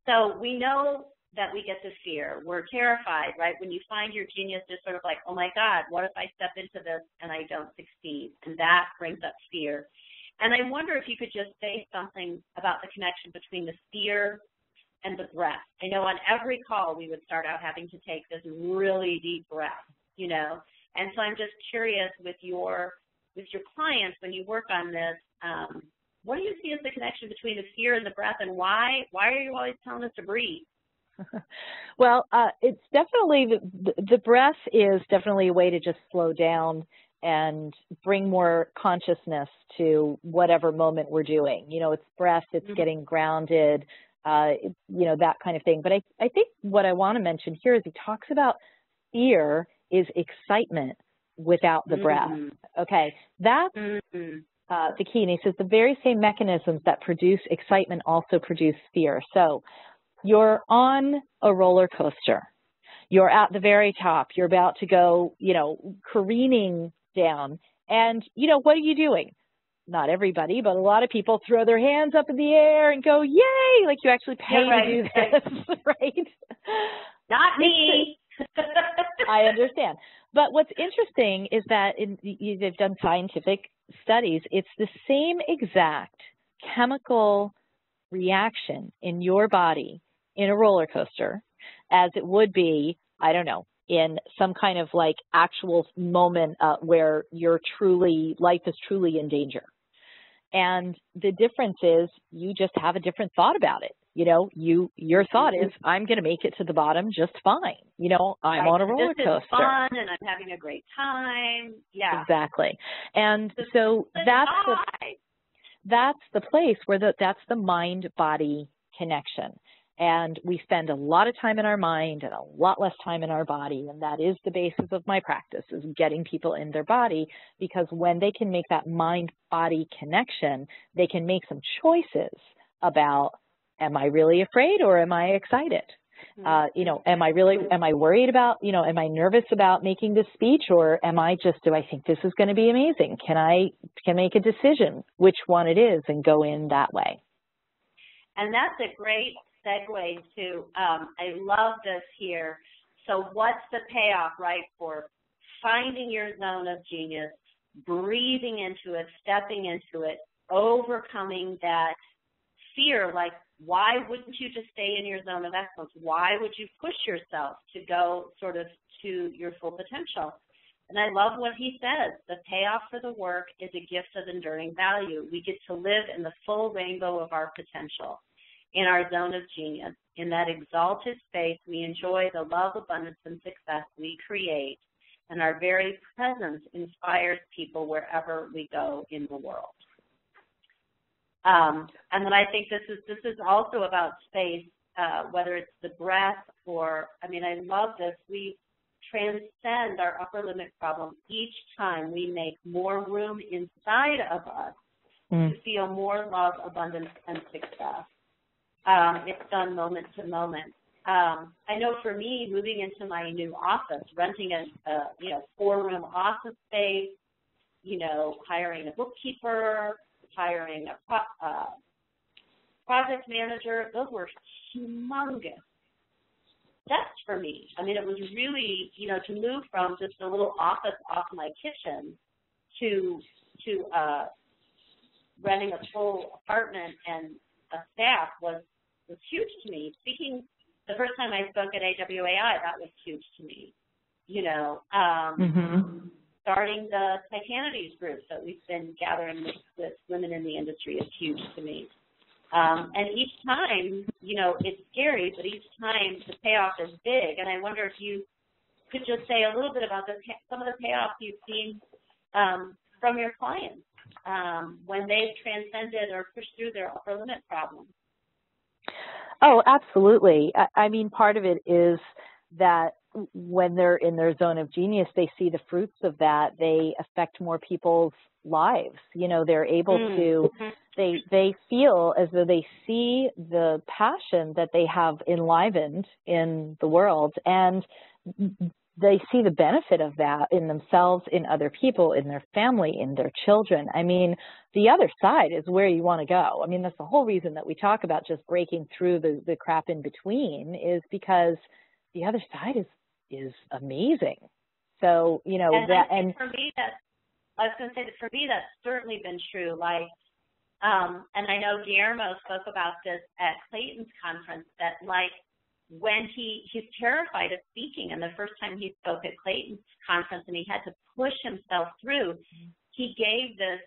So we know that we get this fear. We're terrified, right? When you find your genius, just sort of like, oh, my God, what if I step into this and I don't succeed? And that brings up fear. And I wonder if you could just say something about the connection between the fear and the breath. I know on every call we would start out having to take this really deep breath, you know. And so I'm just curious with your clients when you work on this, what do you see as the connection between the fear and the breath, and why are you always telling us to breathe? Well, it's definitely the breath is definitely a way to just slow down and bring more consciousness to whatever moment we're doing. You know, it's breath, it's getting grounded, you know, that kind of thing. But I think what I want to mention here is he talks about fear is excitement without the breath. Okay, that's the key. And he says the very same mechanisms that produce excitement also produce fear. So you're on a roller coaster. You're at the very top. You're about to go, you know, careening down. And, you know, what are you doing? Not everybody, but a lot of people throw their hands up in the air and go, yay, like you actually pay to do this, right? Not me. I understand. But what's interesting is that they've done scientific studies. It's the same exact chemical reaction in your body in a roller coaster as it would be, I don't know, in some kind of like actual moment where life is truly in danger. And the difference is you just have a different thought about it. You know, your thought is, I'm going to make it to the bottom just fine. You know, I'm on a roller coaster. This is fun and I'm having a great time. Yeah. Exactly. And so that's the place where that's the mind-body connection. And we spend a lot of time in our mind and a lot less time in our body. And that is the basis of my practice, is getting people in their body, because when they can make that mind-body connection, they can make some choices about, am I really afraid or am I excited? You know, am I worried about, you know, am I nervous about making this speech, or do I think this is going to be amazing? Can I make a decision which one it is and go in that way? And that's a great segue to, I love this here. So what's the payoff, right, for finding your zone of genius, breathing into it, stepping into it, overcoming that fear? Like, why wouldn't you just stay in your zone of excellence? Why would you push yourself to go sort of to your full potential? And I love what he says. The payoff for the work is a gift of enduring value. We get to live in the full rainbow of our potential, in our zone of genius. In that exalted space, we enjoy the love, abundance, and success we create, and our very presence inspires people wherever we go in the world. And then I think this is also about space, whether it's the breath or, I mean, I love this. We transcend our upper limit problem each time we make more room inside of us to feel more love, abundance, and success. It's done moment to moment. I know for me, moving into my new office, renting a 4-room office space, hiring a bookkeeper, hiring a project manager, those were humongous steps for me. I mean, it was really, to move from just a little office off my kitchen to renting a full apartment and a staff was huge to me. The first time I spoke at AWAI, that was huge to me. Starting the Titanities group that we've been gathering with women in the industry is huge to me. And each time, it's scary, but each time the payoff is big. And I wonder if you could just say a little bit about some of the payoffs you've seen from your clients when they've transcended or pushed through their upper limit problem. Oh, absolutely. I mean, part of it is that when they're in their zone of genius, they see the fruits of that. They affect more people's lives. They're able to, they feel as though they see the passion that they have enlivened in the world, and they see the benefit of that in themselves, in other people, in their family, in their children. I mean, the other side is where you want to go. I mean, that's the whole reason that we talk about just breaking through the crap in between, is because the other side is amazing. So, for me, I was going to say that for me, that's certainly been true. Like, and I know Guillermo spoke about this at Clayton's conference, that like, when he's terrified of speaking, and the first time he spoke at Clayton's conference and he had to push himself through, he gave this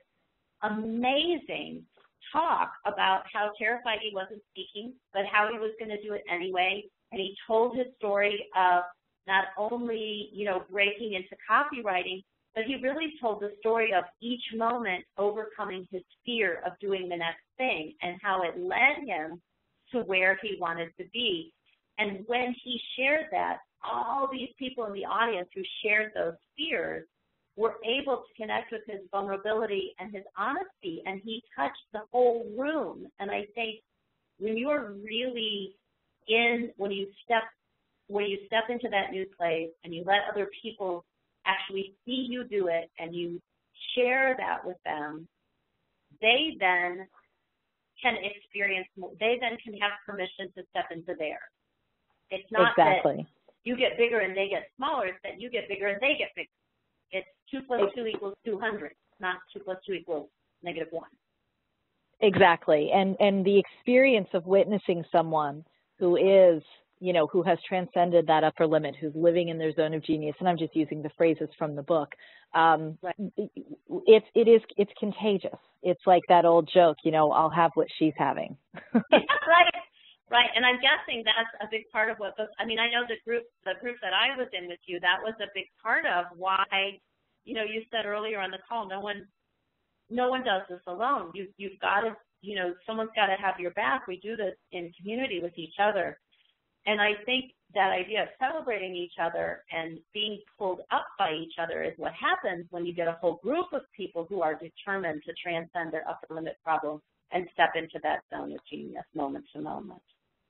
amazing talk about how terrified he wasn't speaking, but how he was going to do it anyway. And he told his story of not only, breaking into copywriting, but he really told the story of each moment overcoming his fear of doing the next thing and how it led him to where he wanted to be. And when he shared that, all these people in the audience who shared those fears were able to connect with his vulnerability and his honesty, and he touched the whole room. And I think when you're really when you step into that new place and you let other people actually see you do it and you share that with them, they then can experience more. They then can have permission to step into theirs. It's not that you get bigger and they get smaller, it's that you get bigger and they get bigger. It's 2 + 2 = 200, not 2 + 2 = -1. Exactly. And the experience of witnessing someone who is, who has transcended that upper limit, who's living in their zone of genius, and I'm just using the phrases from the book, right. It's contagious. It's like that old joke, I'll have what she's having. Right, and I'm guessing that's a big part of what, I know the group that I was in with you, that was a big part of why, you said earlier on the call, no one does this alone. You've got to, someone's got to have your back. We do this in community with each other. And I think that idea of celebrating each other and being pulled up by each other is what happens when you get a whole group of people who are determined to transcend their upper limit problem and step into that zone of genius moment to moment.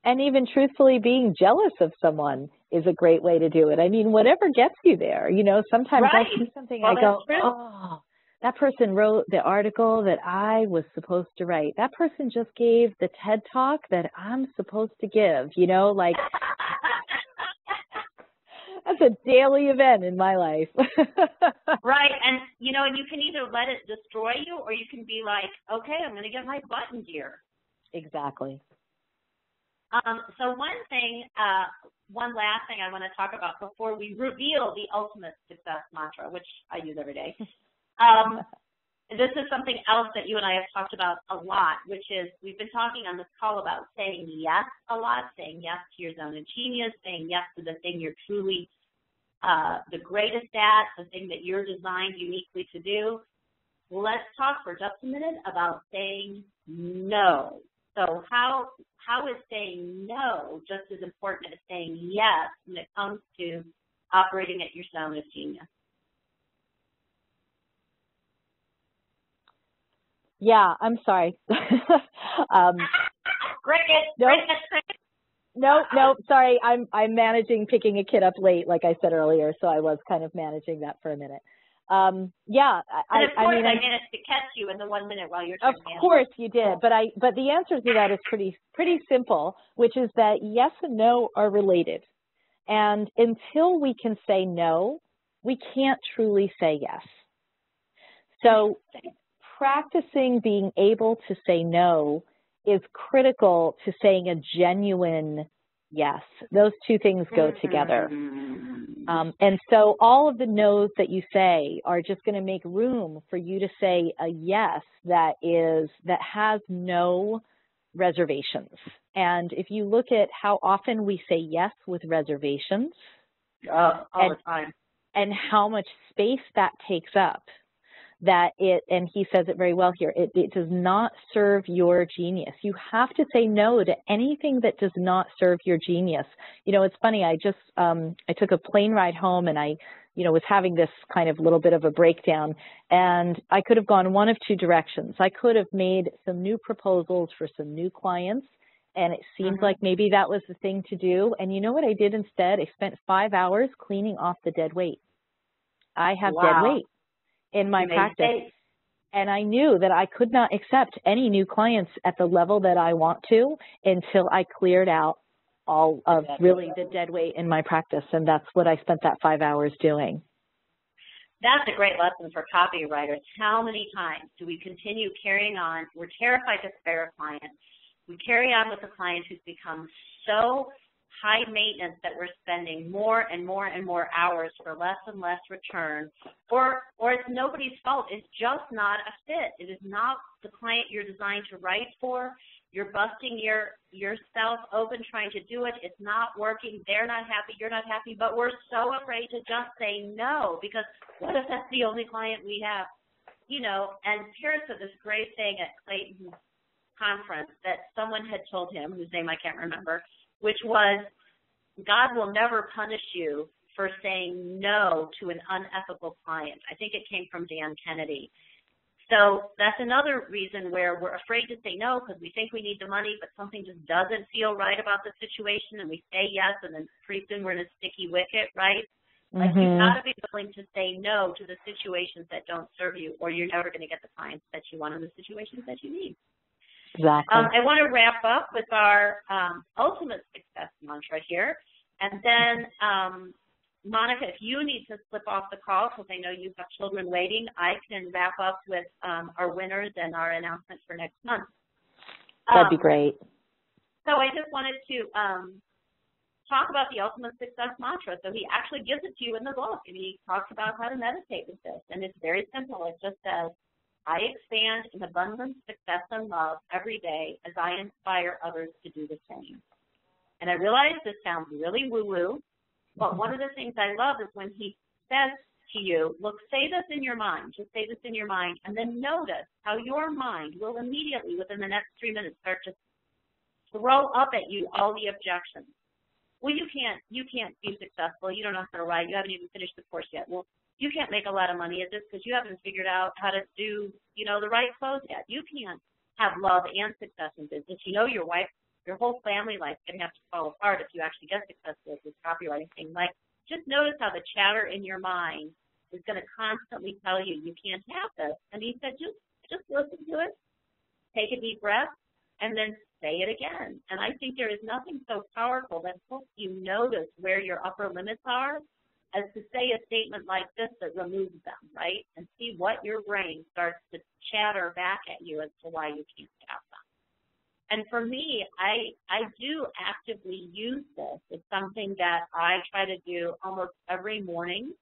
And even truthfully being jealous of someone is a great way to do it. I mean, whatever gets you there, sometimes right. I see something, I go, oh, that person wrote the article that I was supposed to write. That person just gave the TED Talk that I'm supposed to give, like that's a daily event in my life. Right. And, and you can either let it destroy you or you can be like, okay, I'm going to get my butt in gear. Exactly. So one last thing I want to talk about before we reveal the ultimate success mantra, which I use every day. This is something else that you and I have talked about a lot, which is we've been talking on this call about saying yes a lot, saying yes to your zone of genius, saying yes to the thing you're truly the greatest at, the thing that you're designed uniquely to do. Let's talk for just a minute about saying no. So how is saying no just as important as saying yes when it comes to operating at your zone of genius? Yeah, I'm sorry. No, sorry. I'm managing picking a kid up late, like I said earlier, so I was kind of managing that for a minute. I managed to catch you in the 1 minute while you're talking. Of course you did, but the answer to that is pretty simple, which is that yes and no are related. And until we can say no, we can't truly say yes. So practicing being able to say no is critical to saying a genuine yes. Those two things go together. And so all of the no's that you say are just going to make room for you to say a yes that has no reservations. And if you look at how often we say yes with reservations, all the time, and how much space that takes up, and he says it very well here, it does not serve your genius. You have to say no to anything that does not serve your genius. You know, it's funny, I took a plane ride home and I was having this kind of little bit of a breakdown, and I could have gone one of two directions. I could have made some new proposals for some new clients, and it seemed like maybe that was the thing to do. And you know what I did instead? I spent 5 hours cleaning off the dead weight. I have dead weight in my practice. And I knew that I could not accept any new clients at the level that I want to until I cleared out all of really the dead weight in my practice. And that's what I spent that 5 hours doing. That's a great lesson for copywriters. How many times do we continue carrying on? We're terrified to spare a client. We carry on with a client who's become so high maintenance that we're spending more and more and more hours for less and less return, or it's nobody's fault. It's just not a fit. It is not the client you're designed to write for. You're busting yourself open trying to do it. It's not working. They're not happy. You're not happy. But we're so afraid to just say no, because what if that's the only client we have? You know, and Pierce said this great thing at Clayton's conference that someone had told him, whose name I can't remember, which was, God will never punish you for saying no to an unethical client. I think it came from Dan Kennedy. So that's another reason where we're afraid to say no because we think we need the money, but something just doesn't feel right about the situation, and we say yes, and then pretty soon we're in a sticky wicket, right? Like you've got to be willing to say no to the situations that don't serve you, or you're never going to get the clients that you want in the situations that you need. Exactly. I want to wrap up with our ultimate success mantra here. And then, Monica, if you need to slip off the call, because I know you have children waiting, I can wrap up with our winners and our announcements for next month. That'd be great. So I just wanted to talk about the ultimate success mantra. So he actually gives it to you in the book, and he talks about how to meditate with this. And it's very simple. It just says, I expand in abundance, success, and love every day as I inspire others to do the same. And I realize this sounds really woo-woo, but one of the things I love is when he says to you, look, say this in your mind, just say this in your mind, and then notice how your mind will immediately, within the next 3 minutes, start to throw up at you all the objections. Well, you can't be successful. You don't know how to write. You haven't even finished the course yet. Well, you can't make a lot of money at this because you haven't figured out how to do, the right clothes yet. You can't have love and success in business. Your wife, your whole family life is going to have to fall apart if you actually get successful with this copywriting thing. Like, just notice how the chatter in your mind is going to constantly tell you you can't have this. And he said, just listen to it, take a deep breath, and then say it again. And I think there is nothing so powerful that helps you notice where your upper limits are as to say a statement like this that removes them, right? And see what your brain starts to chatter back at you as to why you can't have them. And for me, I do actively use this. It's something that I try to do almost every morning.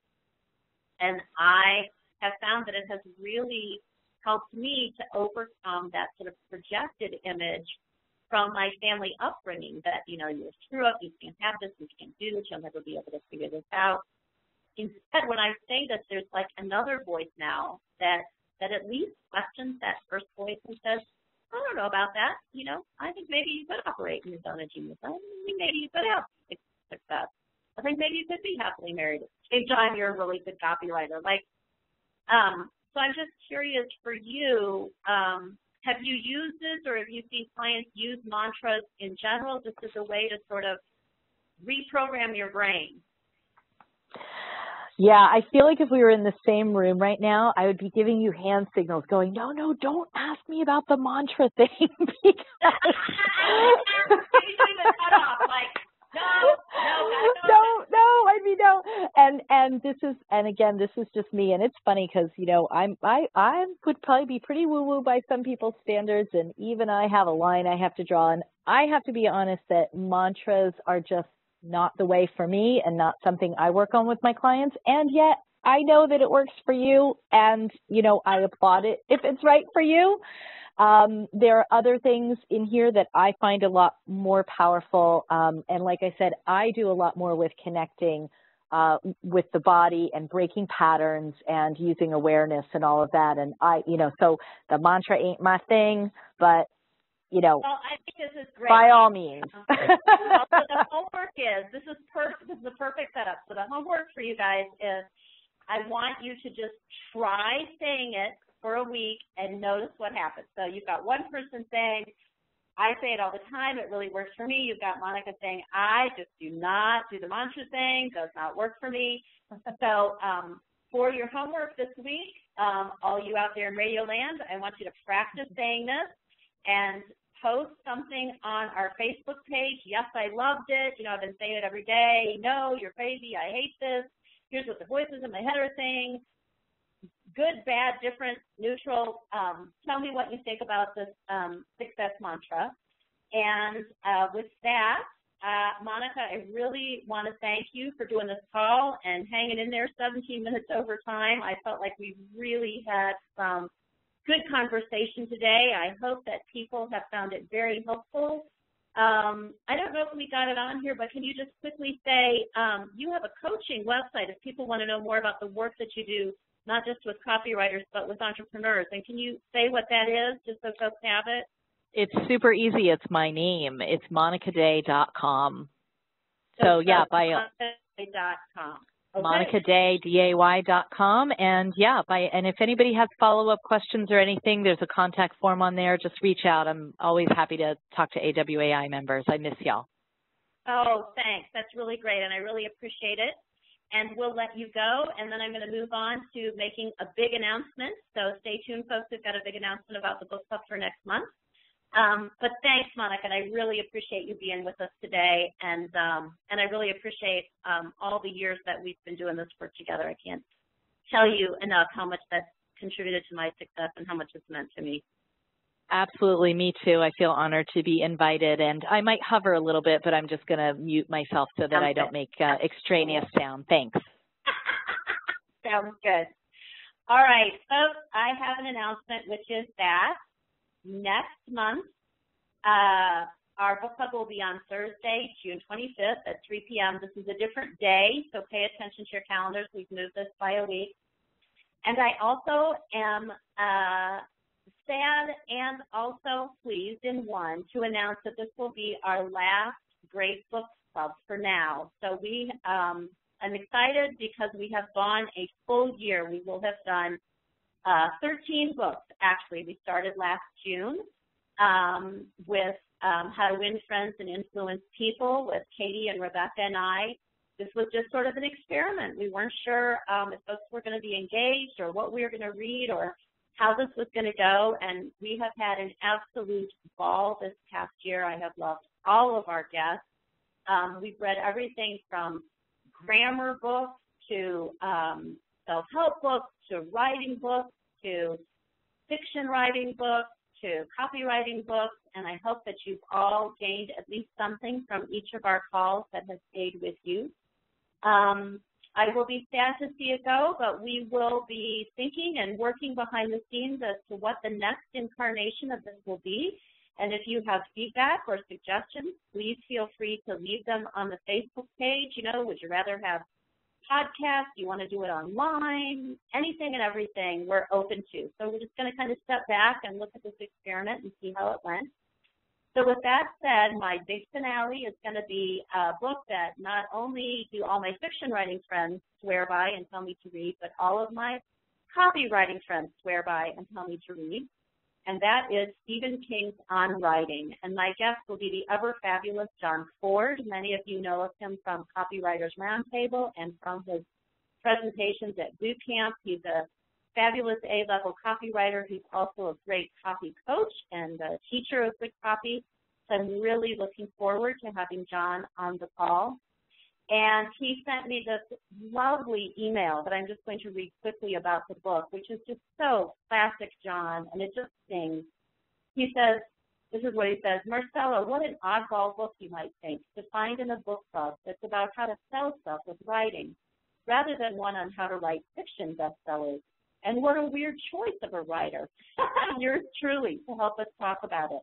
And I have found that it has really helped me to overcome that sort of projected image from my family upbringing that, you're a screw up, you can't have this, you can't do this, you'll never be able to figure this out. Instead, when I say this, there's like another voice now that at least questions that first voice and says, I don't know about that. I think maybe you could operate in your zone of genius. I think maybe you could have success. I think maybe you could be happily married. Hey, John, you're a really good copywriter. So I'm just curious for you, have you used this or have you seen clients use mantras in general just as a way to sort of reprogram your brain? Yeah, I feel like if we were in the same room right now, I would be giving you hand signals going, no, don't ask me about the mantra thing. Because this is just me, and it's funny because I would probably be pretty woo-woo by some people's standards, and even I have a line I have to draw, and I have to be honest that mantras are just not the way for me and not something I work on with my clients, and yet I know that it works for you, and I applaud it if it's right for you. There are other things in here that I find a lot more powerful, and like I said, I do a lot more with connecting with the body and breaking patterns and using awareness and all of that. And so the mantra ain't my thing, but well, I think this is great. By all means. So the homework is, this is the perfect setup. So the homework for you guys is I want you to just try saying it for a week and notice what happens. So you've got one person saying, I say it all the time, it really works for me. You've got Monica saying, I just do not do the mantra thing, does not work for me. So for your homework this week, all you out there in Radio Land, I want you to practice saying this and post something on our Facebook page. Yes, I loved it. I've been saying it every day. No, you're crazy. I hate this. Here's what the voices in my head are saying. Good, bad, different, neutral. Tell me what you think about this success mantra. And with that, Monica, I really want to thank you for doing this call and hanging in there 17 minutes over time. I felt like we really had some good conversation today. I hope that people have found it very helpful. I don't know if we got it on here, but can you just quickly say, you have a coaching website if people want to know more about the work that you do, not just with copywriters, but with entrepreneurs. And can you say what that is, just so folks have it? It's super easy. It's my name. It's monicaday.com. So yeah, by monicaday.com. Okay. MonicaDay.com, and and if anybody has follow-up questions or anything, there's a contact form on there. Just reach out. I'm always happy to talk to AWAI members. I miss y'all. Oh, thanks. That's really great, and I really appreciate it. And we'll let you go, and then I'm going to move on to making a big announcement. So stay tuned, folks. We've got a big announcement about the book club for next month. But thanks, Monica, and I really appreciate you being with us today, and I really appreciate all the years that we've been doing this work together. I can't tell you enough how much that's contributed to my success and how much it's meant to me. Absolutely, me too. I feel honored to be invited, and I might hover a little bit, but I'm just going to mute myself so that I don't make extraneous sound. Thanks. Sounds good. All right, folks, I have an announcement, which is that next month, our book club will be on Thursday, June 25th at 3 p.m. This is a different day, so pay attention to your calendars. We've moved this by a week. And I also am sad and also pleased in one to announce that this will be our last Great Book Club for now. So I'm excited because we have gone a full year. We will have done 13 books, actually. We started last June with How to Win Friends and Influence People with Katie and Rebecca and I. This was just sort of an experiment. We weren't sure if folks were going to be engaged or what we were going to read or how this was going to go, and we have had an absolute ball this past year. I have loved all of our guests. We've read everything from grammar books to self-help books to writing books to fiction writing books to copywriting books, and I hope that you've all gained at least something from each of our calls that has stayed with you. I will be sad to see it go, but we will be thinking and working behind the scenes as to what the next incarnation of this will be. And if you have feedback or suggestions, please feel free to leave them on the Facebook page. You know, would you rather have podcasts? Do you want to do it online? Anything and everything we're open to. So we're just going to kind of step back and look at this experiment and see how it went. So with that said, my big finale is going to be a book that not only do all my fiction writing friends swear by and tell me to read, but all of my copywriting friends swear by and tell me to read. And that is Stephen King's On Writing. And my guest will be the ever fabulous John Ford. Many of you know of him from Copywriters Roundtable and from his presentations at boot camp. He's a fabulous A-level copywriter who's also a great copy coach and a teacher of good copy. So I'm really looking forward to having John on the call. And he sent me this lovely email that I'm just going to read quickly about the book, which is just so classic John, and it just stings. He says, this is what he says, Marcella, what an oddball book you might think to find in a book club that's about how to sell stuff with writing, rather than one on how to write fiction bestsellers. And what a weird choice of a writer. Yours truly to help us talk about it.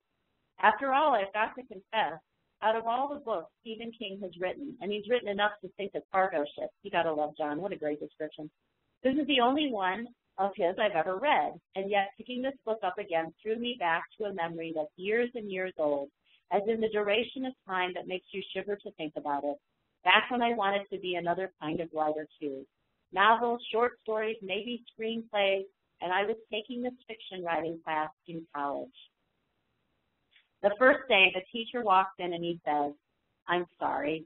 After all, I've got to confess, out of all the books Stephen King has written, and he's written enough to sink a cargo ship. You got to love John. What a great description. This is the only one of his I've ever read, and yet picking this book up again threw me back to a memory that's years and years old, as in the duration of time that makes you shiver to think about it. Back when I wanted to be another kind of writer, too. Novels, short stories, maybe screenplays, and I was taking this fiction writing class in college. The first day, the teacher walks in and he says, I'm sorry.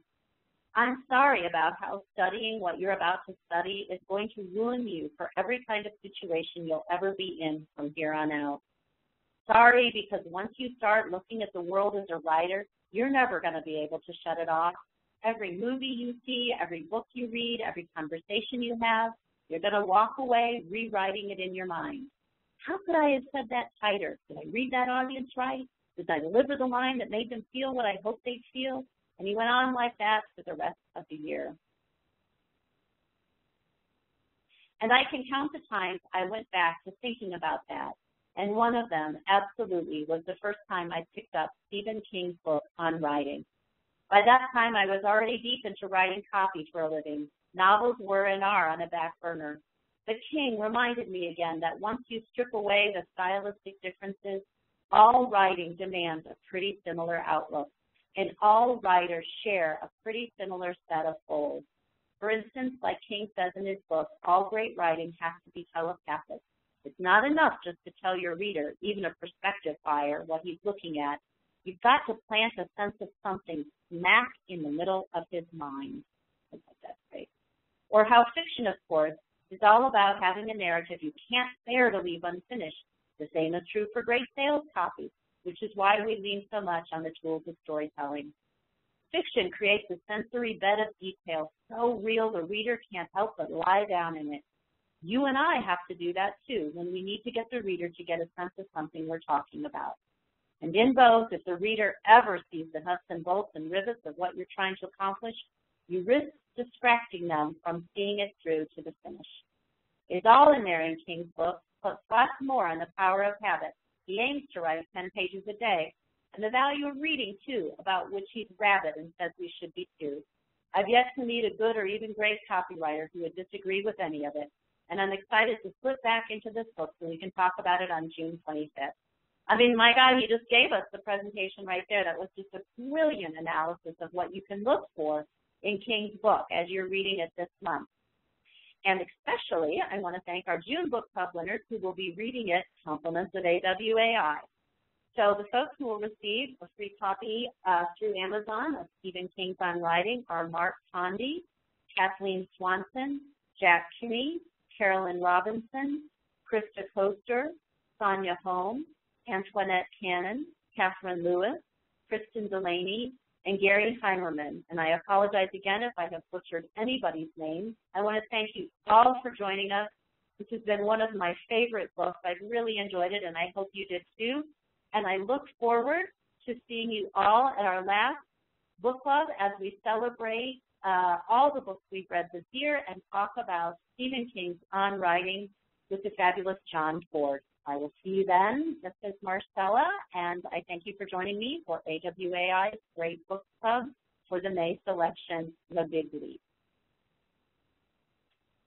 I'm sorry about how studying what you're about to study is going to ruin you for every kind of situation you'll ever be in from here on out. Sorry, because once you start looking at the world as a writer, you're never going to be able to shut it off. Every movie you see, every book you read, every conversation you have, you're going to walk away rewriting it in your mind. How could I have said that tighter? Did I read that audience right? Did I deliver the line that made them feel what I hoped they'd feel? And he went on like that for the rest of the year. And I can count the times I went back to thinking about that. And one of them, absolutely, was the first time I picked up Stephen King's book On Writing. By that time, I was already deep into writing copy for a living. Novels were and are on a back burner. But King reminded me again that once you strip away the stylistic differences, all writing demands a pretty similar outlook, and all writers share a pretty similar set of goals. For instance, like King says in his book, all great writing has to be telepathic. It's not enough just to tell your reader, even a prospective buyer, what he's looking at. You've got to plant a sense of something smack in the middle of his mind. I think that's great. Or how fiction, of course, is all about having a narrative you can't bear to leave unfinished. The same is true for great sales copy, which is why we lean so much on the tools of storytelling. Fiction creates a sensory bed of detail so real the reader can't help but lie down in it. You and I have to do that too when we need to get the reader to get a sense of something we're talking about. And in both, if the reader ever sees the nuts and bolts and rivets of what you're trying to accomplish, you risk distracting them from seeing it through to the finish. It's all in there in King's book, plus lots more on the power of habit. He aims to write 10 pages a day, and the value of reading, too, about which he's rabid and says we should be too. I've yet to meet a good or even great copywriter who would disagree with any of it, and I'm excited to slip back into this book so we can talk about it on June 25th. I mean, my God, he just gave us the presentation right there. That was just a brilliant analysis of what you can look for in King's book as you're reading it this month. And especially, I want to thank our June Book Club winners who will be reading it, Compliments of AWAI. So the folks who will receive a free copy through Amazon of Stephen King's On Writing are Mark Tondy, Kathleen Swanson, Jack Kinney, Carolyn Robinson, Krista Koster, Sonia Holmes, Antoinette Cannon, Catherine Lewis, Kristen Delaney, and Gary Heimerman. And I apologize again if I have butchered anybody's name. I want to thank you all for joining us. This has been one of my favorite books. I've really enjoyed it, and I hope you did too. And I look forward to seeing you all at our last book club as we celebrate all the books we've read this year and talk about Stephen King's On Writing with the fabulous John Ford. I will see you then. This is Marcella, and I thank you for joining me for AWAI's Great Book Club for the May selection, The Big Leap.